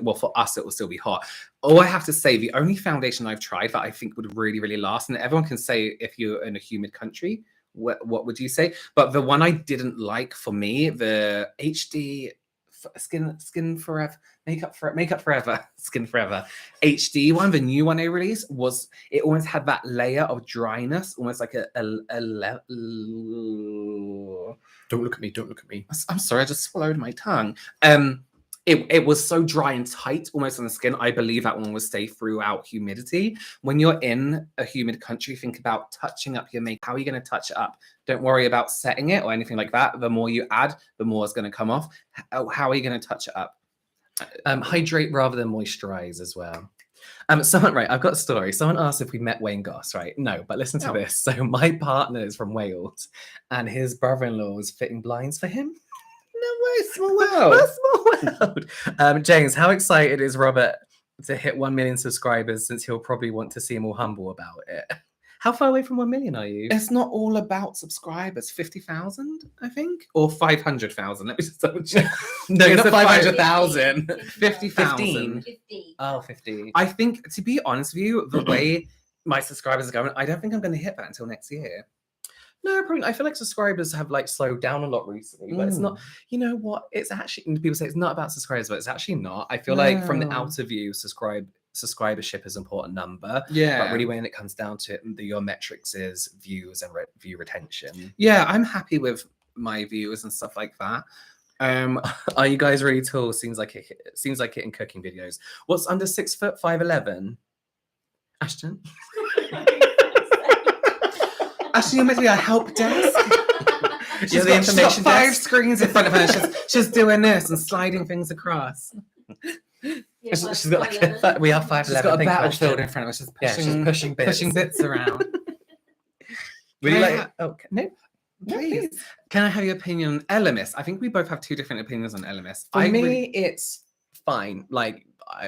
well, for us, it will still be hot. All I have to say, the only foundation I've tried that I think would really, really last, and everyone can say if you're in a humid country, what would you say? But the one I didn't like for me, the HD Skin Forever, Makeup Forever, Skin Forever HD one, the new one they released, was it almost had that layer of dryness, almost like a Don't look at me. I'm sorry, I just swallowed my tongue. It was so dry and tight almost on the skin. I believe that one will stay throughout humidity. When you're in a humid country, think about touching up your makeup. How are you going to touch it up? Don't worry about setting it or anything like that. The more you add, the more it's going to come off. How are you going to touch it up? Hydrate rather than moisturize as well. Right, I've got a story. Someone asked if we met Wayne Goss, right? No, but listen to this. So my partner is from Wales and his brother-in-law was fitting blinds for him. No way, small world. What a small world. James, how excited is Robert to hit 1 million subscribers, since he'll probably want to seem more humble about it? How far away from 1 million are you? It's not all about subscribers. 50,000, I think, or 500,000. Let me just double check. No, it's not 500,000. 50,000. 50. Oh, 50. I think, to be honest with you, the way my subscribers are going, I don't think I'm going to hit that until next year. No, probably. I feel like subscribers have like slowed down a lot recently, but it's not. You know what? It's actually people say it's not about subscribers, but it's actually not. I feel like from the No. outer view, subscribership is an important number. Yeah. But really, when it comes down to it, your metrics is views and view retention. Yeah, I'm happy with my viewers and stuff like that. Are you guys really tall? Seems like it in cooking videos. What's under 6 foot 5'11"? Ashton. Actually, you're meant to be a help desk. She's got 5 desk. screens in front of her. She's doing this and sliding things across. Yeah, She's got like we are 5'11". She's got a Thank you, battlefield Ashton. in front of her. She's Yeah, pushing, she's pushing bits. around. Really Can I like? Oh no, Please. please. Can I have your opinion on LMS? I think we both have 2 different opinions on LMS. For me, it's fine. Like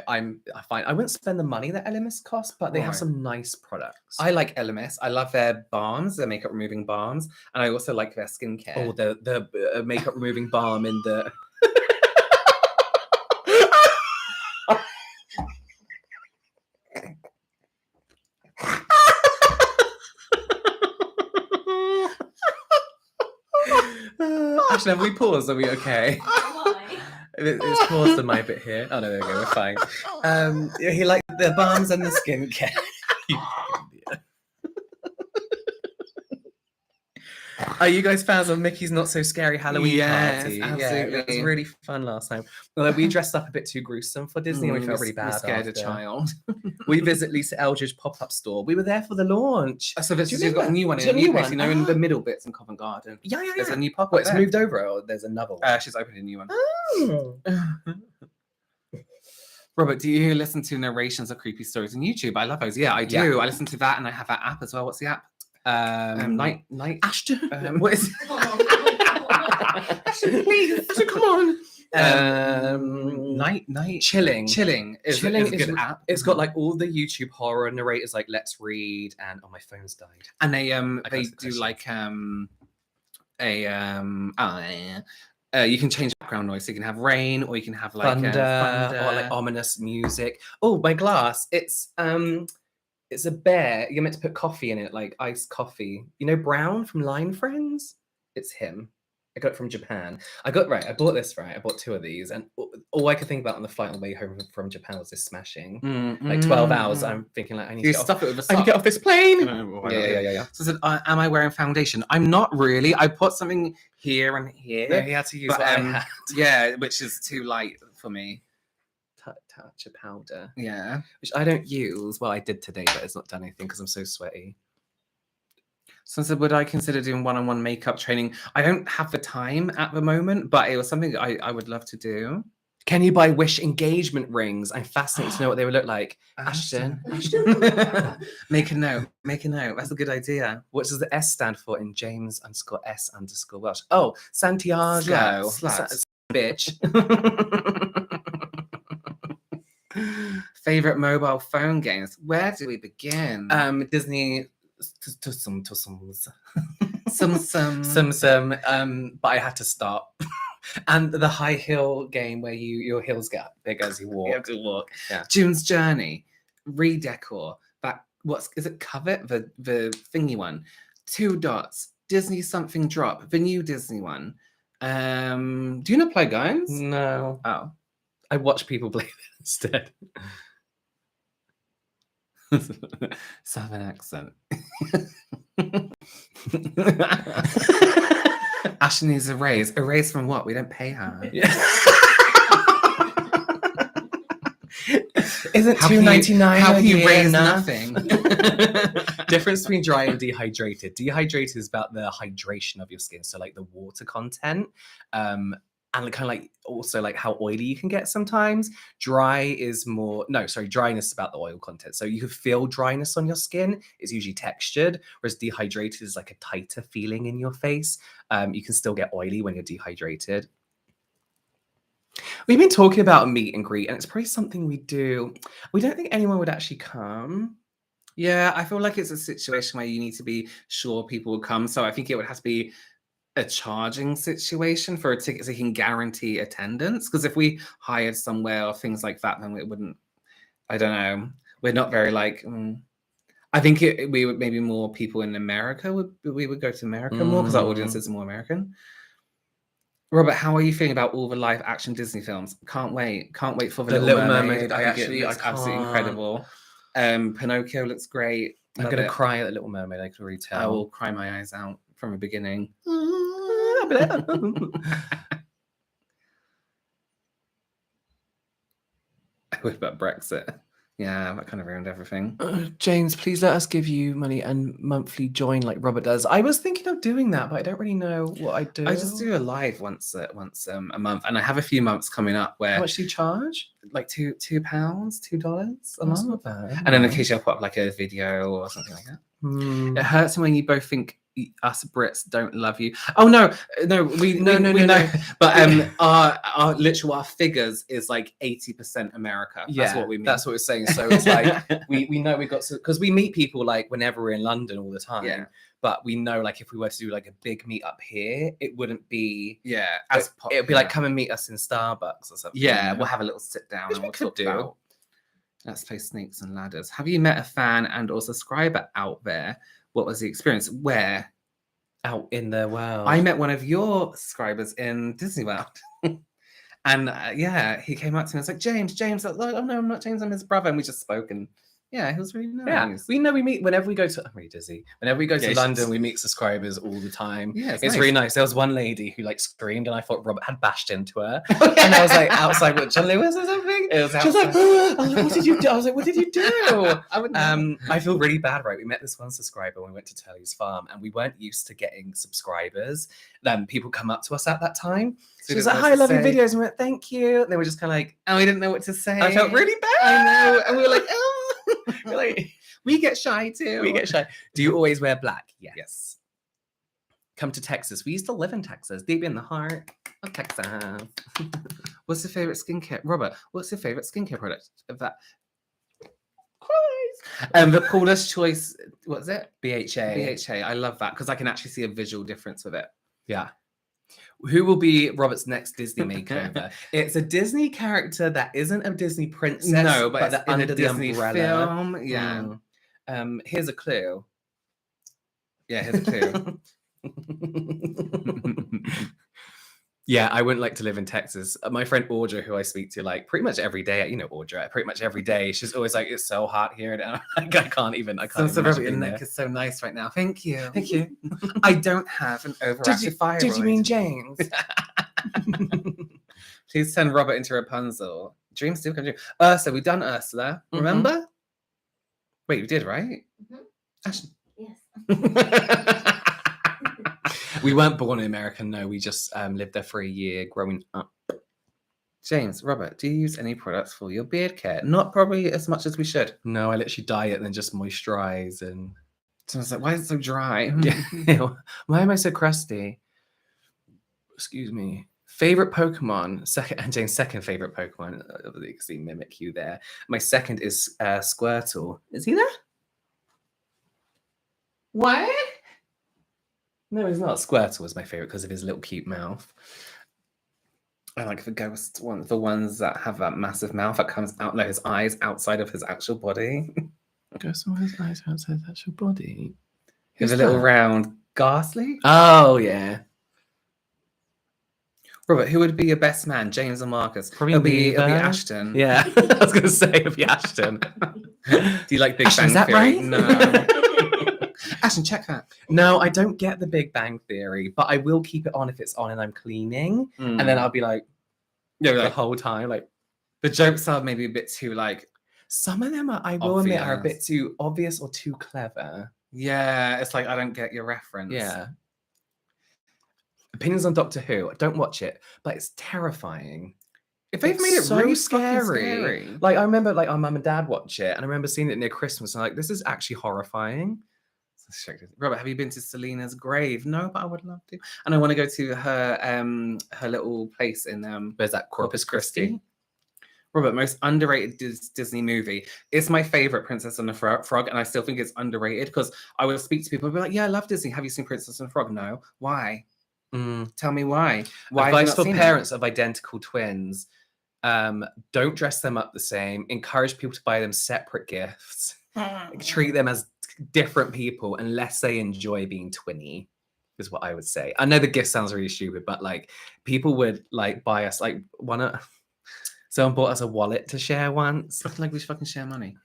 I'm fine. I wouldn't spend the money that LMS costs, but they have Right. some nice products. I like LMS. I love their balms, their makeup removing balms, and I also like their skincare. Oh, the makeup removing balm in the. Actually, have we paused? Are we okay? Why? It's paused on my bit here. Oh no, there we go. We're fine. He liked the balms and the skincare. You idiot. Are you guys fans of Mickey's Not So Scary Halloween Yes, Party? Yeah, it was absolutely. really fun last time. Although we dressed up a bit too gruesome for Disney and we felt really bad. We scared a after. child. We visit Lisa Eldridge pop-up store. We were there for the launch. So this Do you you've got a remember? new one Is in it a a new new place, one? you know, in the Ah. middle bits in Covent Garden. Yeah. There's a new pop-up Well, it's there. moved over or there's another one? She's opened a new one. Oh. Robert, do you listen to narrations of creepy stories on YouTube? I love those. Yeah, I do. Yeah. I listen to that, and I have that app as well. What's the app? Night. Ashton. What is? Please, Ashton, come on. Night. Chilling. Chilling is a good app. It's got like all the YouTube horror narrators, like Let's Read, and oh, my phone's died. and they got they some do questions. like you can change background noise, so you can have rain or you can have like Thunder, or like ominous music. Oh, my glass. It's a bear. You're meant to put coffee in it, like iced coffee. You know Brown from Line Friends? It's him. I got it from Japan. I bought this, right? I bought 2 of these, and all I could think about on the flight on the way home from Japan was this smashing. Like 12 hours. I'm thinking like I need You to get stuff it with a I need to sock. get off this plane. Yeah. So I said, am I wearing foundation? I'm not really. I put something here and here. No, he had to use But, what I had. Yeah, which is too light for me. Touch of powder, Yeah. which I don't use. Well, I did today, but it's not done anything because I'm so sweaty. So I said, would I consider doing one-on-one makeup training? I don't have the time at the moment, but it was something I would love to do. Can you buy Wish engagement rings? I'm fascinated to know what they would look like. Ashton. Make a note. That's a good idea. What does the S stand for in James_S_Welsh? Oh, Santiago. Slut. Bitch. Favorite mobile phone games? Where do we begin? Disney. Some. But I had to stop. And the high heel game where your heels get big as you walk. You have to walk. Yeah. June's Journey, Redecor. That is it? Covet the thingy one. 2 dots. Disney something drop. The new Disney one. Do you not play games? No. Oh. I watch people play that instead. Southern accent. Ashley needs a raise. A raise from what? We don't pay her. Yeah. Isn't How can $2.99 How a can you year raise enough? nothing? Difference between dry and dehydrated. Dehydrated is about the hydration of your skin, so like the water content, and kind of like also like how oily you can get sometimes. Dryness is about the oil content. So you can feel dryness on your skin. It's usually textured, whereas dehydrated is like a tighter feeling in your face. You can still get oily when you're dehydrated. We've been talking about a meet and greet, and it's probably something we do. We don't think anyone would actually come. Yeah, I feel like it's a situation where you need to be sure people will come. So I think it would have to be a charging situation for a ticket so you can guarantee attendance. Because if we hired somewhere or things like that, then it wouldn't. I don't know. We're not very like. I think we would maybe more people in America we would go to America more because our audience is more American. Robert, how are you feeling about all the live action Disney films? Can't wait for the Little Mermaid. I think it looks absolutely incredible. Pinocchio looks great. I'm Love gonna it. cry at the Little Mermaid. I can already tell. I will cry my eyes out from the beginning. What about Brexit? Yeah, that kind of ruined everything. James, please let us give you money and monthly join like Robert does. I was thinking of doing that, but I don't really know what I do. I just do a live once a month, and I have a few months coming up where How much do you charge? like £2, $2 a That's month, not bad. and then occasionally I'll put up like a video or something like that. Hmm. It hurts when you both think us Brits don't love you. Oh no, we know. But our figures is like 80% America. Yeah, That's what we mean. That's what we're saying. So it's like we know we got to, because we meet people like whenever we're in London all the time. Yeah. But we know like if we were to do like a big meet up here, it wouldn't be as It would be like come and meet us in Starbucks or something. Yeah, you know? we'll have a little sit down Which and we we'll could talk do. about. Let's play Snakes and Ladders. Have you met a fan and or subscriber out there? What was the experience? Where? Out in the world. I met one of your subscribers in Disney World. And he came up to me and was like, James. I was like, oh no, I'm not James, I'm his brother. And we just spoke and it was really nice. Yeah, we know we meet whenever we go to. I'm really dizzy. Whenever we go to Yeah, London, she's- we meet subscribers all the time. Yeah, it's nice. really nice. There was one lady who like screamed, and I thought Robert had bashed into her. And I was like outside with John Lewis or something. It was She was like, outside. I was like, what did you do? I was like, what did you do? I would never. I feel really bad, right? We met this one subscriber when we went to Tully's farm, and we weren't used to getting subscribers. Then people come up to us at that time. So She was you like, didn't know hi, what love to your say. videos. And we went, thank you. And they were just kind of like, And we didn't know what to say. I felt really bad. I know. And we were like, oh. We're like, We get shy too. we get shy. Do you always wear black? Yes. Come to Texas. We used to live in Texas, deep in the heart of Texas. What's your favorite skincare, Robert? What's your favorite skincare product of that? The Paula's Choice. What's it? BHA. BHA. I love that because I can actually see a visual difference with it. Yeah. Who will be Robert's next Disney makeover? It's a Disney character that isn't a Disney princess. No, but it's they're in under a the Disney umbrella. film. Yeah. Here's a clue. Yeah. Here's a clue. Yeah, I wouldn't like to live in Texas. My friend Audra, who I speak to like pretty much every day, you know Audra, pretty much every day. She's always like, "It's so hot here," and I'm like, I can't even. So imagine Robert, your being neck there. is so nice right now. Thank you. Thank you. I don't have an overactive thyroid. Did you mean James? Please send Robert into Rapunzel. Dreams still come true. Ursula, we've done Ursula. Mhm. Remember? Wait, we did, right? Mhm. Ashley. Yes. We weren't born in America. No, we just lived there for a year growing up. James, Robert, do you use any products for your beard care? Not probably as much as we should. No, I literally dye it and then just moisturize and. So I was like, why is it so dry? Yeah. Why am I so crusty? Excuse me. Favorite Pokemon. Second, Jane's second favorite Pokemon. You can see Mimic you there. My second is Squirtle. Is he there? What? No, he's not. Squirtle was my favorite because of his little cute mouth. I like the ghost ones, the ones that have that massive mouth that comes out, like his eyes outside of his actual body. Goes on his eyes outside his actual body. He's Who's a little that? round ghastly. Oh yeah. Robert, who would be your best man, James or Marcus? Probably it'll be neither. Ashton. Yeah. I was gonna say it'd be Ashton. Do you like Big Ashton, Bang is that Theory? right? No. Ashton, check that. No, I don't get the Big Bang Theory, but I will keep it on if it's on and I'm cleaning. And then I'll be like yeah, the like, whole time, like the jokes are maybe a bit too like, some of them are, I will admit, are a bit Obvious. too obvious or too clever. yeah, it's like I don't get your reference. Yeah. Opinions on Doctor Who. Don't watch it, but it's terrifying. If they've It's made it so really scary. Like I remember, like our mum and dad watch it, and I remember seeing it near Christmas, and like this is actually horrifying. Robert, have you been to Selena's grave? No, but I would love to. And I want to go to her little place in Where's that Corpus Christi? Robert, most underrated Disney movie. It's my favorite, Princess and the Frog, and I still think it's underrated because I would speak to people and be like, "Yeah, I love Disney. Have you seen Princess and the Frog?" No. Why? Tell me why. Why? Advice for parents of identical twins: don't dress them up the same. Encourage people to buy them separate gifts. treat them as different people unless they enjoy being twinny, is what I would say. I know the gift sounds really stupid, but like people would like buy us like someone bought us a wallet to share once. Looking like we should fucking share money.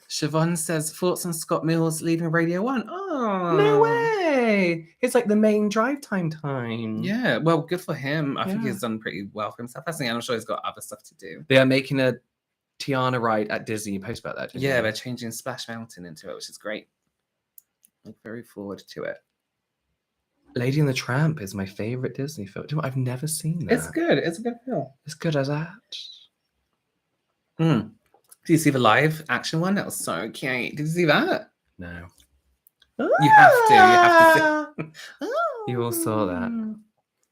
Siobhan says, thoughts on Scott Mills leaving Radio 1? Oh. No way! It's like the main drive time. Yeah, well, good for him. I think Yeah. he's done pretty well for himself. And I'm sure he's got other stuff to do. They are making a Tiana ride at Disney. You post about that, didn't Yeah, you? they're changing Splash Mountain into it, which is great. Look very forward to it. Lady and the Tramp is my favorite Disney film. Do you know what? I've never seen that. It's good. It's a good film. As good as that. Mm. Did you see the live action one? That was so cute. Did you see that? No. You have to. You have to see. You all saw that.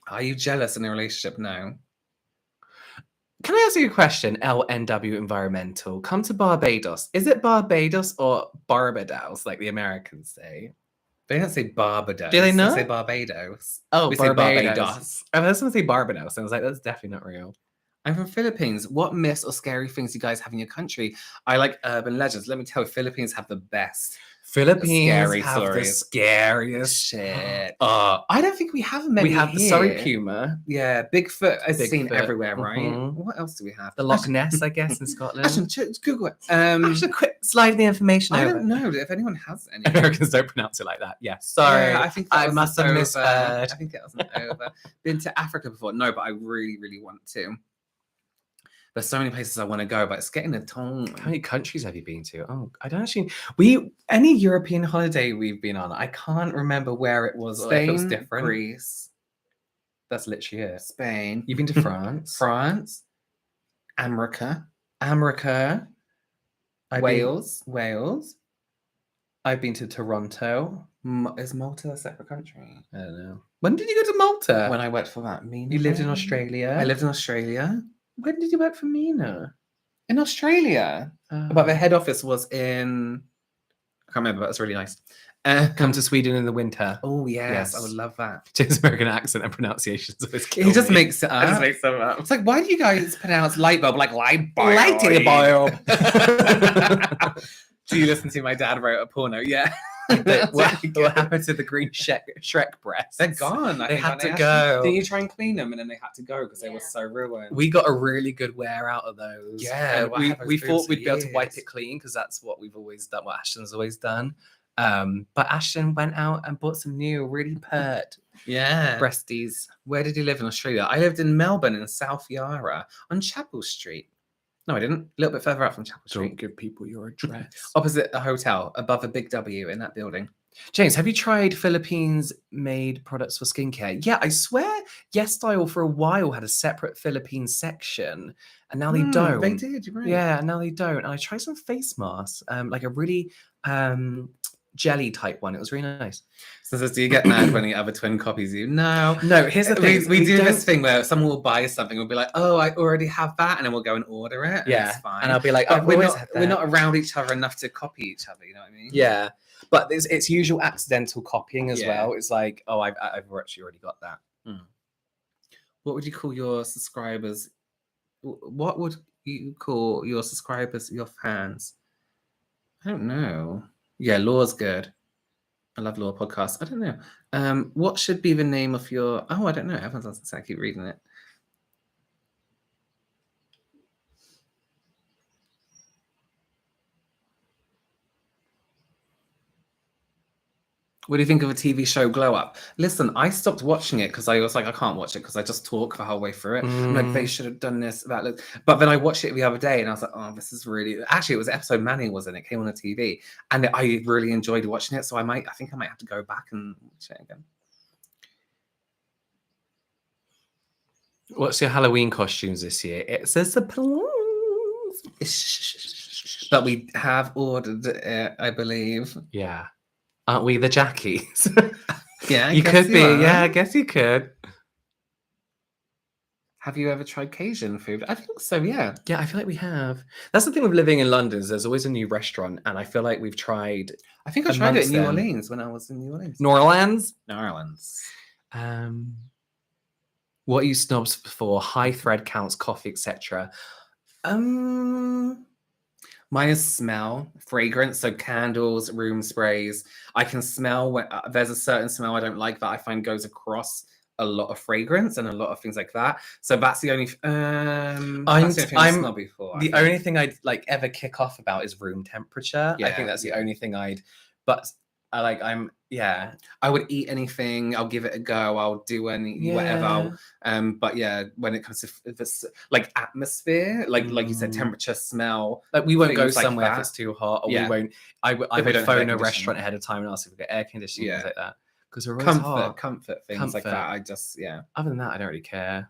Are you jealous in a relationship? No. Can I ask you a question? LNW Environmental. Come to Barbados. Is it Barbados or Barbados, like the Americans say? They don't say Barbados. Do they not? They say Barbados. Oh, We say Barbados. Barbados. I was going to say Barbados. I was like, that's definitely not real. I'm from Philippines. What myths or scary things you guys have in your country? I like urban legends. Let me tell you, Philippines have the best. Philippines Scary have the stories. scariest Shit. Oh, I don't think we have many. we have the here. Surrey Puma, Yeah, Bigfoot is seen Bigfoot. everywhere, right? Mhm. What else do we have? the Loch Ness, I guess, in Scotland. Actually, Google it. Actually, quick, slide the information I over. don't know if anyone has any. Americans don't pronounce it like that. Yeah, sorry. Yeah, I think I that must wasn't have over. misheard. I think it wasn't over. Been to Africa before? No, but I really, really want to. There's so many places I want to go, but it's getting a ton. How many countries have you been to? Oh, I don't actually. Any European holiday we've been on, I can't remember where it was. Or if it was Spain, different. Greece, That's literally it. Spain. You've been to France, France, America, America, Wales. Wales. I've been to Toronto. Is Malta a separate country? I don't know. When did you go to Malta? When I worked for that, Mina. you lived in Australia. I lived in Australia. When did you work for Mina? In Australia. But the head office was in. I can't remember, but it's really nice. Come to Sweden in the winter. Oh, yes, I Yes. would love that. James' American accent and pronunciations always kill He just me. makes it I just up. make them up. It's like, why do you guys pronounce light bulb like light bulb? Lighty bulb. Do you listen to My Dad Wrote a Porno? Yeah. what happened to the green Shrek breasts? They're gone. I They think, had aren't to they? go. Didn't you try and clean them and then they had to go because they were so ruined? We got a really good wear out of those. Yeah, And well, I have those we boobs thought for we'd be able to wipe years. it clean because that's what we've always done, what Ashton's always done. But Ashton went out and bought some new, really pert Yeah. breasties. Where did you live in Australia? I lived in Melbourne in South Yarra on Chapel Street. No, I didn't. A little bit further up from Chapel Street. give people your address. Opposite a hotel, above a big W in that building. James, have you tried Philippines-made products for skincare? Yeah, I swear Yes Style for a while had a separate Philippines section, and now they don't. They did, you're right. Yeah, and now they don't. And I tried some face masks, like a really jelly type one. It was really nice. So do you get mad when the other twin copies you? No. No, here's the thing. We do don't- this thing where someone will buy something, we'll be like, oh, I already have that, and then we'll go and order it. And Yeah, it's fine. and I'll be like, But I've we're always not had we're that. not around each other enough to copy each other. You know what I mean? Yeah, but it's usual accidental copying as Yeah. well. It's like, oh, I've actually already got that. What would you call your subscribers? What would you call your subscribers? Your fans? I don't know. Yeah, Law's good. I love Law podcast. I don't know. What should be the name of your? Oh, I don't know. Everyone doesn't say. I keep reading it. What do you think of a TV show Glow Up? Listen, I stopped watching it because I was like, I can't watch it because I just talk the whole way through it. I'm like, they should have done this, that. But then I watched it the other day and I was like, oh, this is really. Actually, it was episode Manning was in it. Came on the TV, and I really enjoyed watching it. So I think I might have to go back and watch it again. What's your Halloween costumes this year? It says the plums. But we have ordered it, I believe. Yeah. Aren't we the Jackies? Yeah, I you guess could be. are. Yeah, I guess you could. Have you ever tried Cajun food? I think so. Yeah. Yeah, I feel like we have. That's the thing with living in London is there's always a new restaurant, and I feel like we've tried I think I tried it in Amongst New them. Orleans when I was in New Orleans. New Orleans. New Orleans. What are you snobs for? High thread counts, coffee, etc. Mine is smell, fragrance, so candles, room sprays. I can smell when there's a certain smell I don't like that I find goes across a lot of fragrance and a lot of things like that. So that's the only. That's the only thing I smell before. The only thing I'd like ever kick off about is room temperature. I think that's the only thing I'd. But I would eat anything. I'll give it a go. I'll do whatever. But yeah, when it comes to if it's like atmosphere, like you said, temperature, smell. Like we won't go things like somewhere if that. it's too hot, or we won't. I would we don't have phone air a restaurant conditioning. ahead of time and ask if we get air conditioning, things like that. Because we're always hot. Comfort things like that. I just Other than that, I don't really care.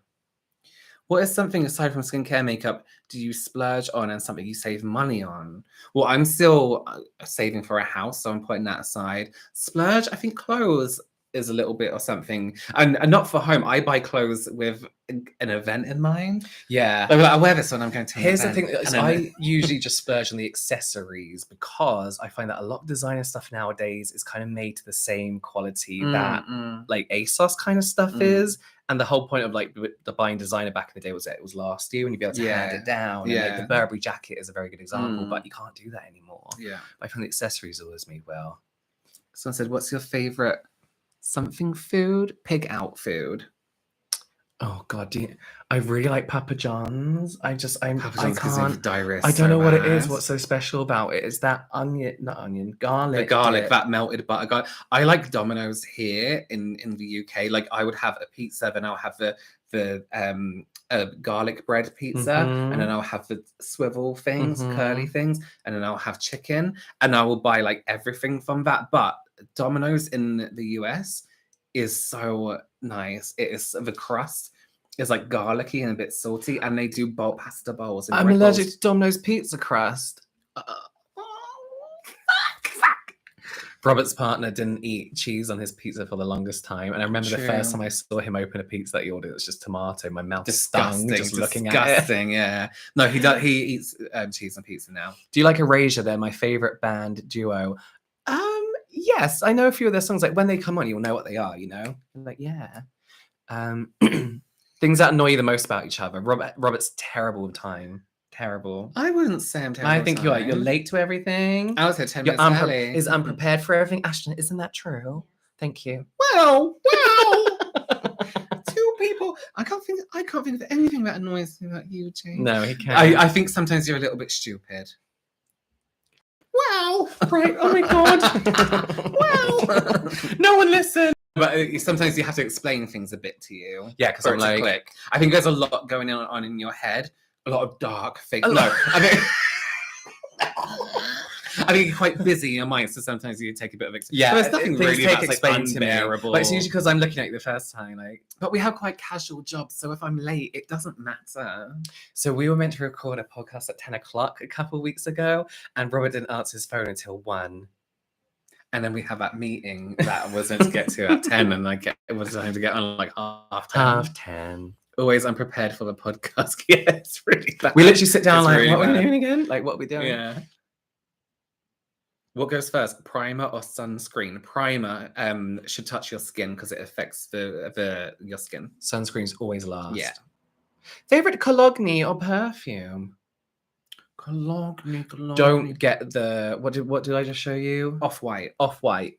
What is something aside from skincare, makeup do you splurge on and something you save money on? Well, I'm still saving for a house, so I'm putting that aside. Splurge, I think clothes is a little bit or something, and not for home. I buy clothes with an event in mind. Yeah, like I wear this when I'm going to. Here's the thing: I usually just splurge on the accessories because I find that a lot of designer stuff nowadays is kind of made to the same quality that like ASOS kind of stuff is. And the whole point of like the buying designer back in the day was that it was last year and you'd be able to hand it down. And like the Burberry jacket is a very good example, but you can't do that anymore. Yeah, but I find the accessories always made well. Someone said, "What's your favorite something food? Pig out food." Oh God, I really like Papa John's. I can't. Diarrhea I don't know what it is. What's so special about it? Is that garlic? The garlic, that melted butter. Garlic. I like Domino's here in the UK. Like I would have a pizza, then I'll have the garlic bread pizza, and then I'll have the swivel things, curly things, and then I'll have chicken, and I will buy like everything from that. But Domino's in the US is so nice. It is the crust is like garlicky and a bit salty, and they do pasta bowls. And I'm allergic to Domino's pizza crust. Fuck. Robert's partner didn't eat cheese on his pizza for the longest time, and I remember the first time I saw him open a pizza that he ordered, it was just tomato. My mouth stung just looking at it. Yeah. No, he does. He eats cheese on pizza now. Do you like Erasure? They're my favorite band duo. Yes, I know a few of their songs. Like when they come on, you'll know what they are. You know, like yeah. Things that annoy you the most about each other. Robert's terrible with time. Terrible. I wouldn't say I'm terrible. I think you're late to everything. I was here 10 minutes early. Is unprepared for everything. Ashton, isn't that true? Thank you. Well. Two people. I can't think of anything that annoys me about you, Jane. No, he can't. I think sometimes you're a little bit stupid. Wow. Right. Oh my God. Wow. No one listened. But sometimes you have to explain things a bit to you. Yeah, because I'm like, click. I think there's a lot going on in your head. A lot of dark things. No, I think you're quite busy in your mind, so sometimes you take a bit of yeah. There's nothing really that's explained unbearable. To me. But it's usually because I'm looking at you the first time. Like, but we have quite casual jobs, so if I'm late, it doesn't matter. So we were meant to record a podcast at 10 o'clock a couple of weeks ago, and Robert didn't answer his phone until 1. And then we have that meeting that I was meant to get to at 10, and it was time to get on like half 10. Half 10. Always unprepared for the podcast. Yeah, it's really bad. We literally sit down it's like, really what bad. are we doing again? Like, what are we doing? Yeah. What goes first, primer or sunscreen? Primer should touch your skin because it affects your skin. Sunscreen's always last. Yeah. Favorite cologne or perfume? Cologne. Don't get the what did I just show you? Off-white. Off-white.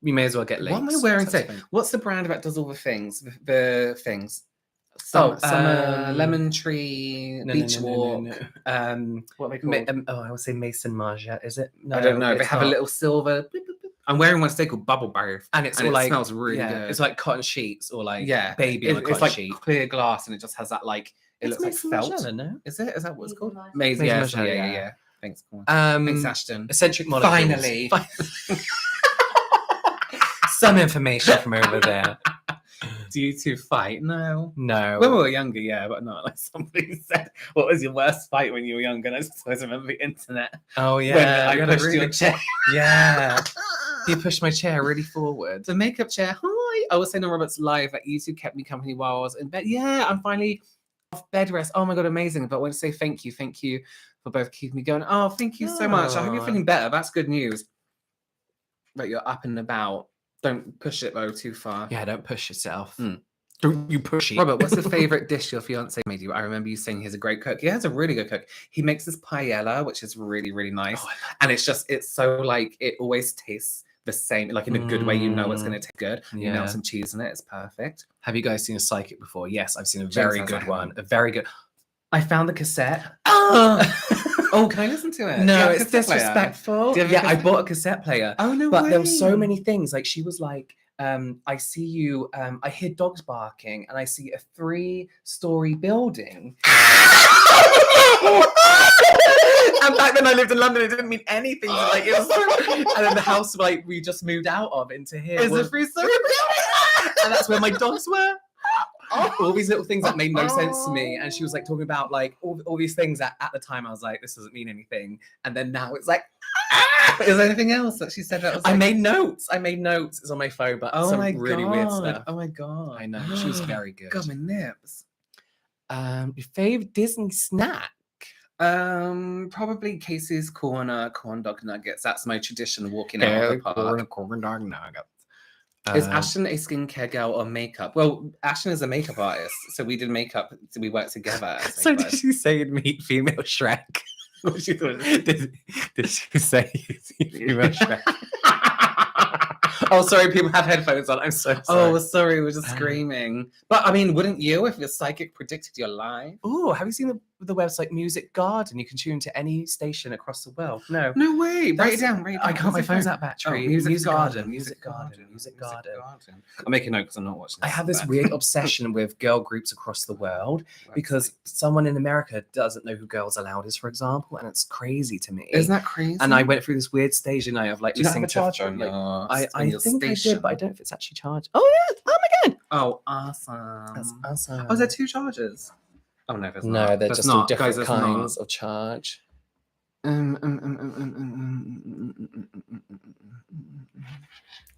You may as well get Lynx. What am I wearing today? What's the brand that does all the things? The things. Summer lemon tree, beach walk. What are they called? I would say Maison Margiela. Is it? No, I don't know. They have a little silver. I'm wearing one today called Bubble Bath, and it smells really good. It's like cotton sheets or like baby on a cotton like sheet. Clear glass, and it just has that like it looks like felt. Margiela, no? Is it? Is that what it's called? Maison Margiela. Yeah. Thanks. Thanks, Ashton. Eccentric Molecules. Finally. Some information from over there. Do you two fight? No. No. When we were younger, yeah, but not like somebody said, what was your worst fight when you were younger? And I just always remember the internet. Oh, yeah. When I pushed your chair. Yeah. You pushed my chair really forward. The makeup chair. Hi. I was saying on Robert's live that you two kept me company while I was in bed. Yeah, I'm finally off bed rest. Oh my God, amazing. But I want to say thank you. Thank you for both keeping me going. Oh, thank you so much. I hope you're feeling better. That's good news. That you're up and about. Don't push it though too far. Yeah, don't push yourself. Don't you push it. Robert, what's the favorite dish your fiance made you? I remember you saying he's a great cook. He has a really good cook. He makes this paella, which is really, really nice. Oh, And it's so like, it always tastes the same, like in a good way. You know it's going to taste good. You melt some cheese in it. It's perfect. Have you guys seen a psychic before? Yes, I've seen a James very says good I one. haven't. A very good. I found the cassette. Oh, can I listen to it? Do you No, have a it's cassette player? disrespectful. Do you have a Yeah, I cassette- bought a cassette player. Oh, no But way. there were so many things. Like she was like, I see you, I hear dogs barking and I see a 3-story building. And back then I lived in London, it didn't mean anything. So like it was and then the house like we just moved out of into here. Is was a 3-story and that's where my dogs were. All these little things that made no sense to me. And she was like talking about like all these things that at the time I was like, this doesn't mean anything. And then now it's like, Is there anything else that she said that was I like... made notes. It's on my phone, but Oh some my really God. weird stuff. Oh my God. I know. She was very good. Got my nips. Your favorite Disney snack? Probably Casey's corn dog nuggets. That's my tradition walking out of the park. Corn dog nuggets. Is Ashton a skincare girl or makeup? Well, Ashton is a makeup artist, so we did makeup. So we worked together. as So makeup did she say you'd meet female Shrek? did she say you'd meet female Shrek? Oh, sorry, people have headphones on. I'm so sorry. Oh, sorry, we were just screaming. But I mean, wouldn't you if your psychic predicted your life? Oh, have you seen the website Music Garden? You can tune to any station across the world. No. No way. Write it down. I can't. My What's phone's it out of battery. Oh, Music Garden. Garden. Music Garden. I'll make a note because I'm not watching I this. have this weird obsession with girl groups across the world because someone in America doesn't know who Girls Aloud is, for example, and it's crazy to me. Isn't that crazy? And I went through this weird stage, you know, of like Do you not have listening a to charger on like, your I your think I station? did, but I don't know if it's actually charged. Oh yeah! Oh my god! Oh, awesome. That's awesome. Oh, is there 2 chargers? Oh no, there's No, not. they're There's just all not. different Guys, there's not. kinds of charge.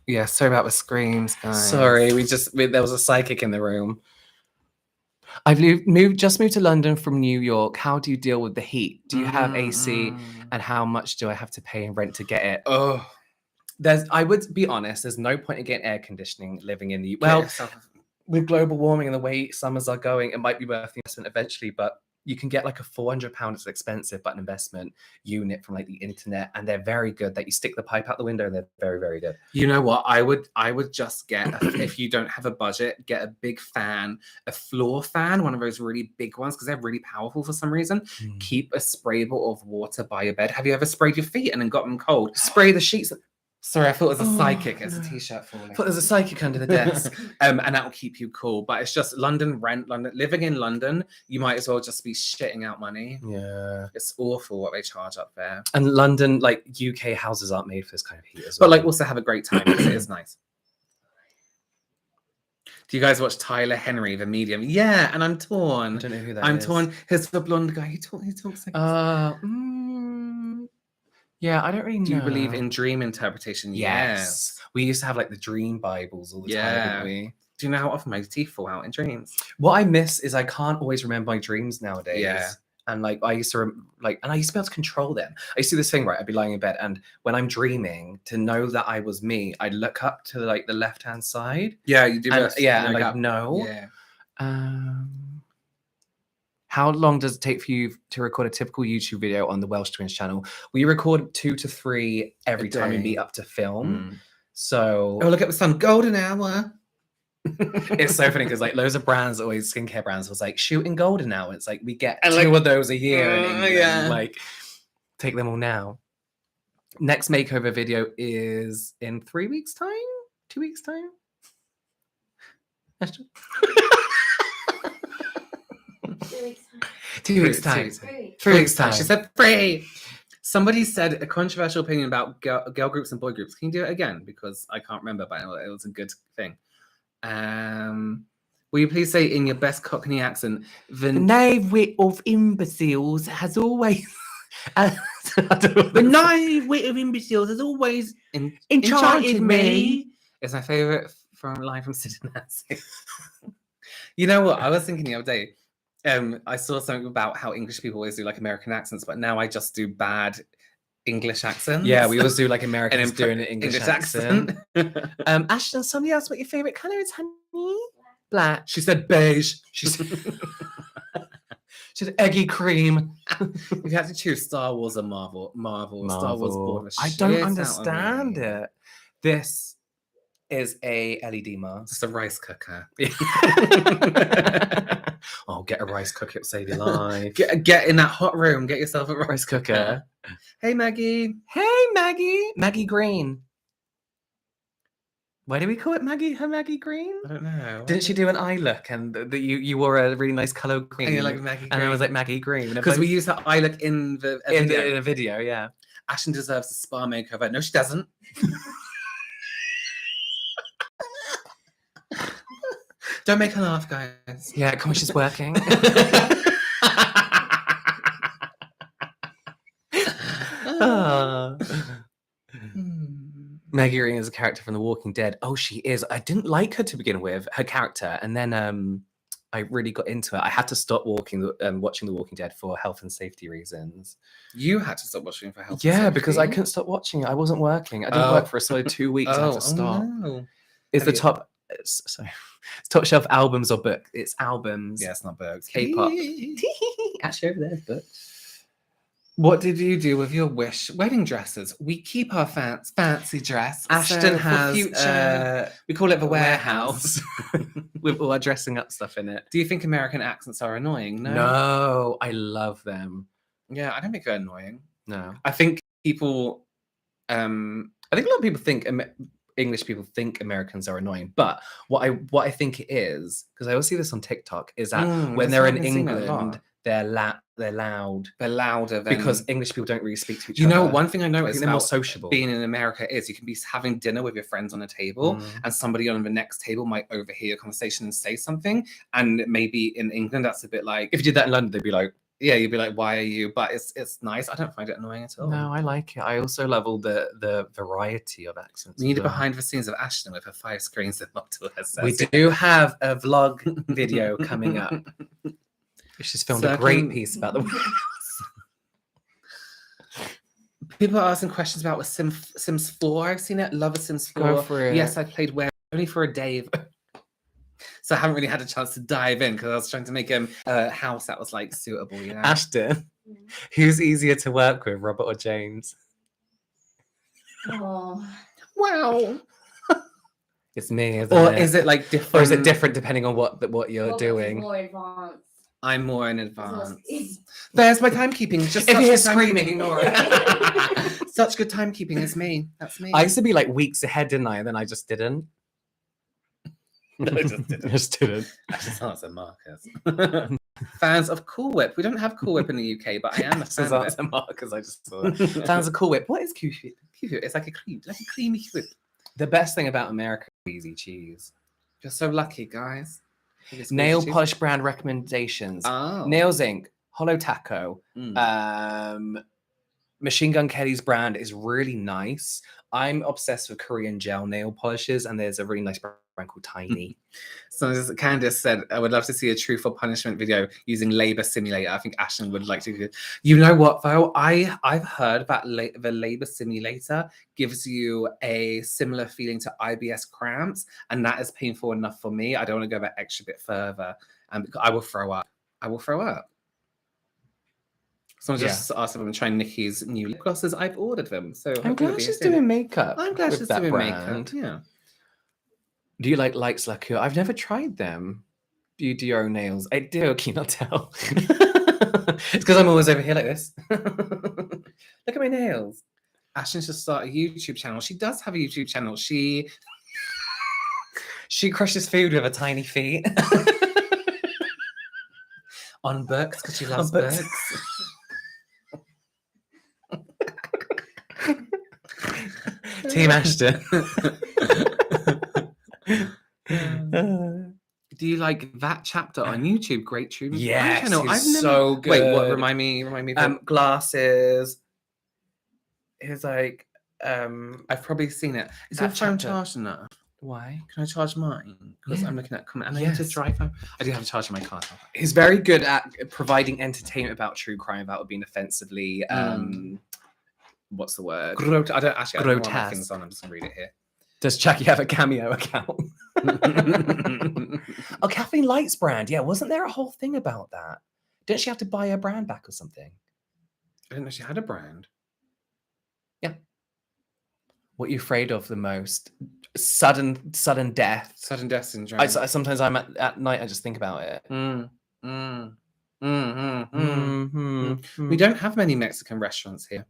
Yeah, sorry about the screams, guys. Sorry, there was a psychic in the room. I've just moved to London from New York. How do you deal with the heat? Do you have AC? And how much do I have to pay in rent to get it? Oh, I would be honest, there's no point in getting air conditioning living in the well, with global warming and the way summers are going, it might be worth the investment eventually, but you can get like a £400, it's expensive, but an investment unit from like the internet, and they're very good that you stick the pipe out the window and they're very, very good. you know what? I would just get, if you don't have a budget, get a big fan, a floor fan, one of those really big ones, because they're really powerful for some reason. Keep a spray bottle of water by your bed. Have you ever sprayed your feet and then got them cold? Spray the sheets. Sorry, I thought it was a psychic. It's a t-shirt falling. I thought there's a psychic under the desk. And that will keep you cool. But it's just London. Living in London, you might as well just be shitting out money. Yeah. It's awful what they charge up there. And London, like UK houses aren't made for this kind of heat as But well. like also have a great time because it is nice. Do you guys watch Tyler Henry, the medium? Yeah, and I'm torn. I don't know who that I'm is. torn. Here's the blonde guy. He talks like yeah, I don't really know. Do you believe in dream interpretation? Yes. We used to have like the dream Bibles all the time, didn't we? Do you know how often my teeth fall out in dreams? What I miss is I can't always remember my dreams nowadays. Yeah. And like I used to and I used to be able to control them. I used to do this thing, right? I'd be lying in bed, and when I'm dreaming, to know that I was me, I'd look up to like the left-hand side. Yeah, you do. And, this. yeah, You and look I'd up. know. Yeah. How long does it take for you to record a typical YouTube video on the Welsh Twins channel? We record 2 to 3 every time we day. meet up to film. So Oh, look at the sun. Golden hour. it's so funny because like loads of brands, always skincare brands, was like shooting golden now. It's like we get And, 2 like, of those a year in England. yeah. Like take them all now. Next makeover video is in 3 weeks' time? 2 weeks' time? 2 weeks' time. 3 weeks' time. She said 3. Somebody said a controversial opinion about girl groups and boy groups. Can you do it again? Because I can't remember, but it was a good thing. Will you please say in your best Cockney accent, the naive of imbeciles has always the naive wit of imbeciles has always enchanted me. It's my favourite line from Sid and Nancy. You know what? I was thinking the other day, I saw something about how English people always do like American accents, but now I just do bad English accents. Yeah, we always do like Americans doing an English accent. Ashton, somebody else, what your favourite colour is, honey? Black. She said beige. She said eggy cream. If you had to choose Star Wars or Marvel. Star Wars bored the I shit don't out of understand me. it. This is a LED mask. Just a rice cooker. Oh, get a rice cooker, it'll save your life. Get in that hot room. Get yourself a Rice cooker. Hey, Maggie. Hey, Maggie. Maggie Green. Why do we call it Maggie? Her Maggie Green? I don't know. Didn't she do an eye look and you wore a really nice colour green? And you're like Maggie Green. And I was like Maggie Green. Because we used her eye look in the video. In a video, yeah. Ashton deserves a spa makeover. No, she doesn't. Don't make her laugh, guys. Yeah, come on, she's working. Maggie Green is a character from The Walking Dead. Oh, she is. I didn't like her to begin with, her character, and then I really got into it. I had to stop watching The Walking Dead for health and safety reasons. You had to stop watching for health. Yeah, because I couldn't stop watching it. I wasn't working. I didn't work for a solid 2 weeks. I had to stop. No. It's the top. Sorry, it's top shelf albums or book. It's albums. Yeah, it's not books. K-pop. Actually, over there's books. What did you do with your Wish wedding dresses? We keep our fancy dress. Ashton so has future, we call it the warehouse. with all our dressing up stuff in it. Do you think American accents are annoying? No, I love them. Yeah, I don't think they're annoying. No, I think people. I think a lot of people think English people think Americans are annoying, but what I think it is, because I always see this on TikTok, is that when they're in England, they're loud. They're louder than... because English people don't really speak to each You other. know, one thing I I noticed think they're more about sociable. being in America is you can be having dinner with your friends on a table, and somebody on the next table might overhear your conversation and say something. And maybe in England, that's a bit like, If you did that in London, they'd be like, yeah, you'd be like, why are you? But it's nice. I don't find it annoying at all. no, I like it. I also love all the variety of accents. We need as a well. behind the scenes of Ashton with her 5 screens and up to her. We do have a vlog video coming up. She's filmed a great piece about the People are asking questions about with Sims 4. I've seen it. Love a Sims 4. Go for it. Yes, I played only for a day. So I haven't really had a chance to dive in because I was trying to make a house that was like suitable, you know. Ashton, who's easier to work with, Robert or James? Oh, Wow. It's me, isn't Or it? is it like different? Or is it different depending on what you're Robert's doing? more advanced. I'm more in advance. It's- There's my timekeeping. Just If such you hear good screaming, timekeeping. ignore it. Such good timekeeping is me. That's me. I used to be like weeks ahead, didn't I? And then I just didn't. No, I just didn't. Just didn't. Actually, sounds like Marcus. Fans of Cool Whip. We don't have Cool Whip in the UK, but I am a fan of it. Because I just saw that. Fans of Cool Whip. What is Cool Whip? It's like a creamy whip. The best thing about America is easy cheese. You're so lucky, guys. Nail polish brand recommendations. Oh. Nails Inc. Hollow Taco. Mm. Machine Gun Kelly's brand is really nice. I'm obsessed with Korean gel nail polishes, and there's a really nice brand called Tiny. So Candice said, I would love to see a Truth or Punishment video using Labour Simulator. I think Ashton would like to. You know what, though? I've heard that the Labour Simulator gives you a similar feeling to IBS cramps, and that is painful enough for me. I don't want to go that extra bit further, and I will throw up. Someone just asked if I'm trying Nikki's new lip glosses. I've ordered them. So I'm glad she's doing makeup. I'm glad with she's that doing brand. makeup. Yeah. Do you like Lights Lacquer? I've never tried them. Do you do your own nails? I do, can you not tell? It's because I'm always over here like this. Look at my nails. Ashton's just started a YouTube channel. She does have a YouTube channel. She crushes food with her tiny feet. on books because she loves books. books. Team Ashton. Do you like that chapter on YouTube? Great tune. Yes, channel. he's so Wait, what? good. Remind me. Glasses. He's like, I've probably seen it. Is that your phone chapter. charged enough? why? Can I charge mine? Because Yeah. I'm looking at comment. And I need to Yes. drive home. I do have a charge in my car. He's very good at providing entertainment about true crime without being offensively, what's the word? I don't actually. I don't know what my Grotesque. thing's on. I'm just gonna read it here. Does Jackie have a Cameo account? Oh, Kathleen Light's brand. Yeah, wasn't there a whole thing about that? Didn't she have to buy her brand back or something? I didn't know she had a brand. What are you afraid of the most? Sudden death. Sudden death syndrome. Sometimes I'm at night, I just think about it. We don't have many Mexican restaurants here.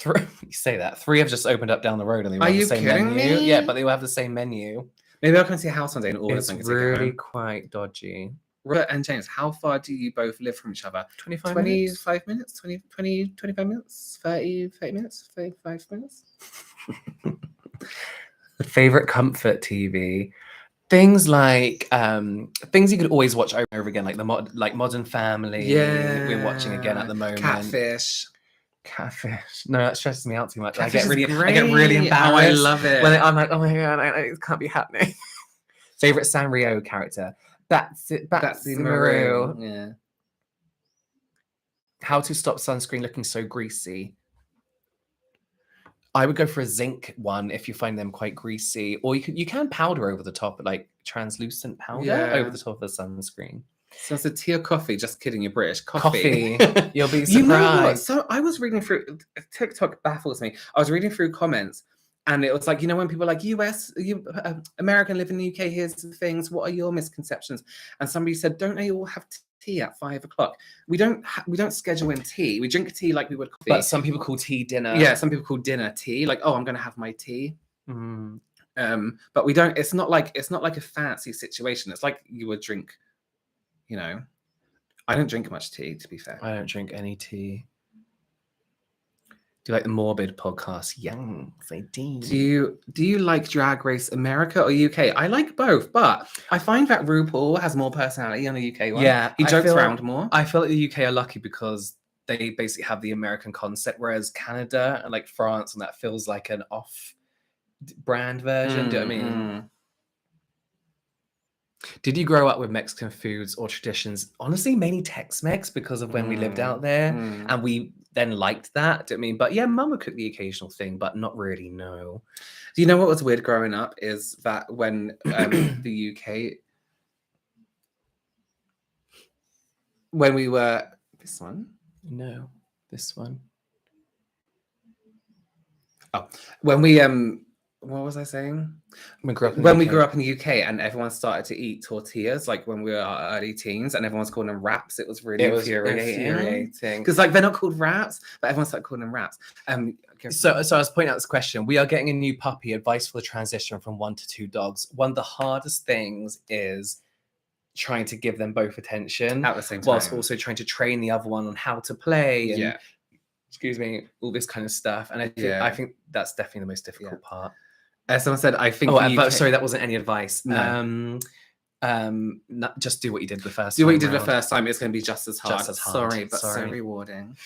You say that. 3 have just opened up down the road and they all Are have the you same kidding menu. me? Yeah, but they all have the same menu. Maybe I'll come to your house one day and order It's something. really quite dodgy. Robert and James, how far do you both live from each other? 25 25 minutes? 25 minutes? 30 minutes? 35 minutes? Favorite comfort TV? Things like things you could always watch over and over again, like Modern Family. Yeah. We're watching again at the moment. Catfish. No, that stresses me out too much. Catfish I get really great. embarrassed. Oh, I love it. When I'm like, oh my god, it can't be happening. Favorite Sanrio character? Batsy Maru. Yeah. How to stop sunscreen looking so greasy? I would go for a zinc one if you find them quite greasy, or you can powder over the top, like translucent powder over the top of the sunscreen. So it's a tea or coffee? Just kidding, you're British. Coffee. You'll be surprised. You know what? So I was reading through TikTok baffles me. I was reading through comments, and it was like, when people are like, American live in the UK, here's the things. What are your misconceptions? And somebody said, don't they all have tea at 5 o'clock? We don't schedule in tea. We drink tea like we would coffee. But some people call tea dinner. Yeah, some people call dinner tea. Like, oh, I'm gonna have my tea. But we don't. It's not like a fancy situation. It's like you would drink. I don't drink much tea, to be fair. I don't drink any tea. Do you like the Morbid podcast? Yes, I do. Do you like Drag Race America or UK? I like both, but I find that RuPaul has more personality on the UK one. Yeah, he jokes around more. I feel like the UK are lucky because they basically have the American concept, whereas Canada and like France and that feels like an off-brand version. Do you know what I mean? Did you grow up with Mexican foods or traditions? Honestly, mainly Tex-Mex because of when we lived out there, and we then liked that. Do you know what I mean? But yeah, Mum would cook the occasional thing, but not really. No. Do you know what was weird growing up is that when the UK, when we were this one, oh, when we what was I saying? When we grew up in the UK and everyone started to eat tortillas, like when we were our early teens, and everyone's calling them wraps, it was really infuriating. Because like they're not called wraps, but everyone started calling them wraps. So I was pointing out this question. We are getting a new puppy. Advice for the transition from 1 to 2 dogs. One of the hardest things is trying to give them both attention at the same time, whilst also trying to train the other one on how to play and all this kind of stuff. And I think that's definitely the most difficult part. Someone said, I think. Sorry, that wasn't any advice. No. Just do what you did the first time. Do what you did the first time. It's going to be just as hard. Sorry, but so rewarding.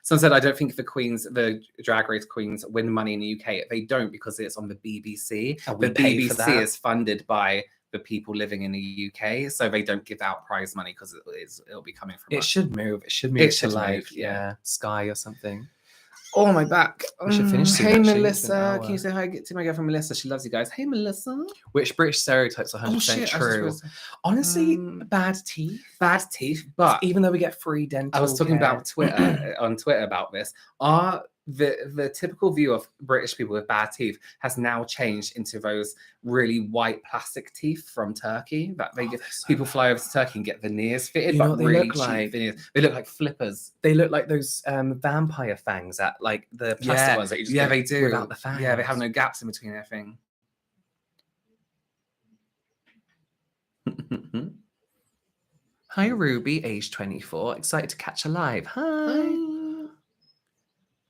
Someone said, I don't think the Drag Race queens win money in the UK. They don't because it's on the BBC. The BBC is funded by the people living in the UK, so they don't give out prize money because it'll be coming from. It should move. It should move to like Sky or something. Oh, my back. We should finish soon, hey, actually. Melissa. Can you say hi to my girlfriend, Melissa? She loves you guys. Hey, Melissa. Which British stereotypes are 100% true? Honestly, bad teeth. Bad teeth. But even though we get free dental I was talking about Twitter, on Twitter about this. The typical view of British people with bad teeth has now changed into those really white plastic teeth from Turkey that people fly over to Turkey and get veneers fitted, but really cheap veneers. They look like flippers. They look like those vampire fangs at like the plastic ones that you just get they do without the fangs. Yeah, they have no gaps in between everything. Hi Ruby, age 24, excited to catch a live. Hi.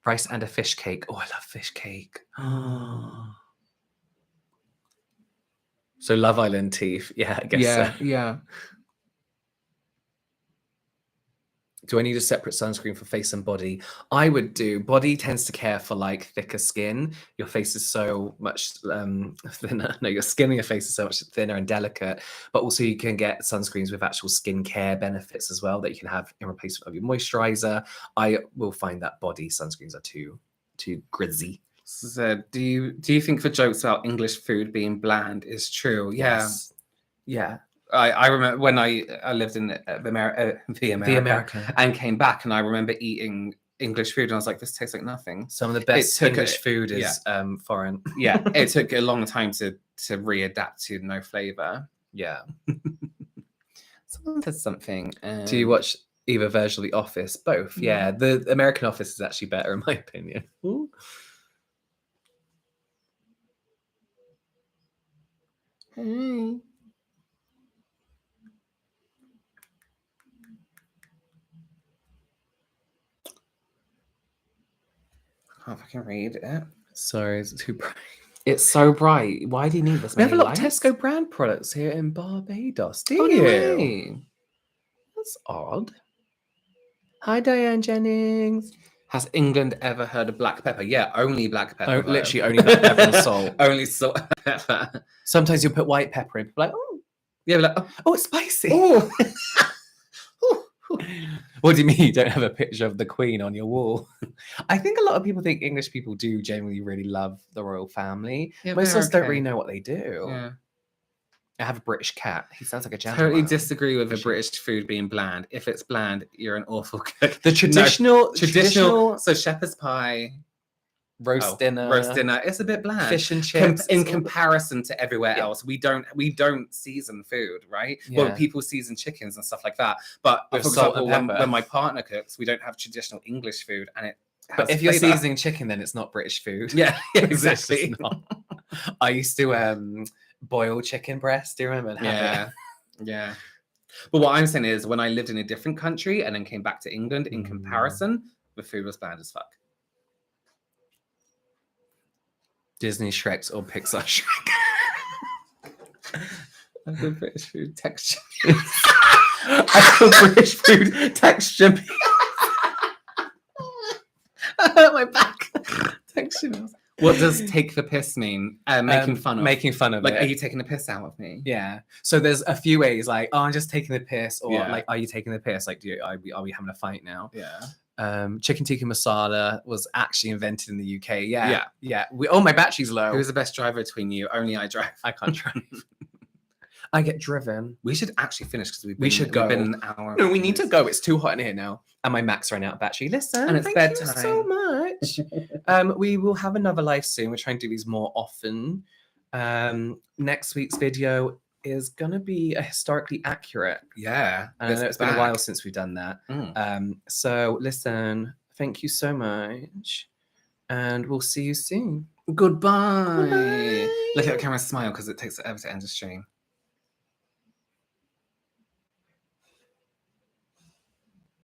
Rice and a fish cake. Oh, I love fish cake. So Love Island teeth. Yeah, I guess so. Yeah. Do I need a separate sunscreen for face and body? I would do. Body tends to care for like thicker skin. Your face is so much thinner. No, your skin and your face is so much thinner and delicate. But also you can get sunscreens with actual skincare benefits as well that you can have in replacement of your moisturizer. I will find that body sunscreens are too grizzy. So, do you think the jokes about English food being bland is true? Yes. Yeah. I remember when I lived in the America The America. and came back, and I remember eating English food, and I was like, this tastes like nothing. Some of the best took English food is foreign. Yeah, it took a long time to readapt to no flavor. Yeah. Someone said something. Do you watch either version of The Office? Both. Yeah. The American Office is actually better in my opinion. Ooh. Hey. I can't fucking read it. Sorry, it's too bright. It's so bright. Why do you need this? We have a many lot of lights? Tesco brand products here in Barbados. Do Oh, no you? way. That's odd. Hi, Diane Jennings. Has England ever heard of black pepper? Yeah, only black pepper. Oh, though. literally only black pepper and salt. Only salt and pepper. Sometimes you'll put white pepper in. Like, oh, Yeah, like, oh, it's spicy. oh. What do you mean you don't have a picture of the Queen on your wall? I think a lot of people think English people do generally really love the royal family. Yeah, Most of they're us don't okay. really know what they do. Yeah. I have a British cat. He sounds like a gentleman. Totally disagree with the British food being bland. If it's bland, you're an awful cook. The traditional So shepherd's pie, roast dinner. roast dinner. It's a bit bland. Fish and chips. In comparison to everywhere Yeah. else, we don't season food, right? Yeah. Well, people season chickens and stuff like that. But With for salt example, and pepper. when my partner cooks, we don't have traditional English food, and it. But has if you're flavour. seasoning chicken, then it's not British food. yeah, It's just exactly. not. I used to boil chicken breast. Do you remember? And have it? Yeah. But what I'm saying is, when I lived in a different country and then came back to England, in comparison, the food was bland as fuck. Disney Shreks or Pixar Shrek. I feel British food texture. I feel British food texture. I hurt my back. Texture. What does take the piss mean? Making fun of. Making fun of Like, it. are you taking the piss out of me? Yeah. So there's a few ways, like, oh, I'm just taking the piss, or Yeah. like, are you taking the piss? Like, are we having a fight now? Yeah. Chicken tikka masala was actually invented in the UK. Yeah. Yeah. Oh, my battery's low. Who's the best driver between you? Only I drive. I can't drive. I get driven. We should actually finish because We should go. We've been an hour. No, we need to go. It's too hot in here now. And my Mac's ran out of battery. Listen, And it's thank you bedtime. so much. We will have another live soon. We're trying to do these more often. Next week's video is going to be historically accurate. Yeah. And I know it's been a while since we've done that. Mm. So listen, thank you so much. And we'll see you soon. Goodbye. Goodbye. Look at the camera, smile, because it takes forever to end the stream.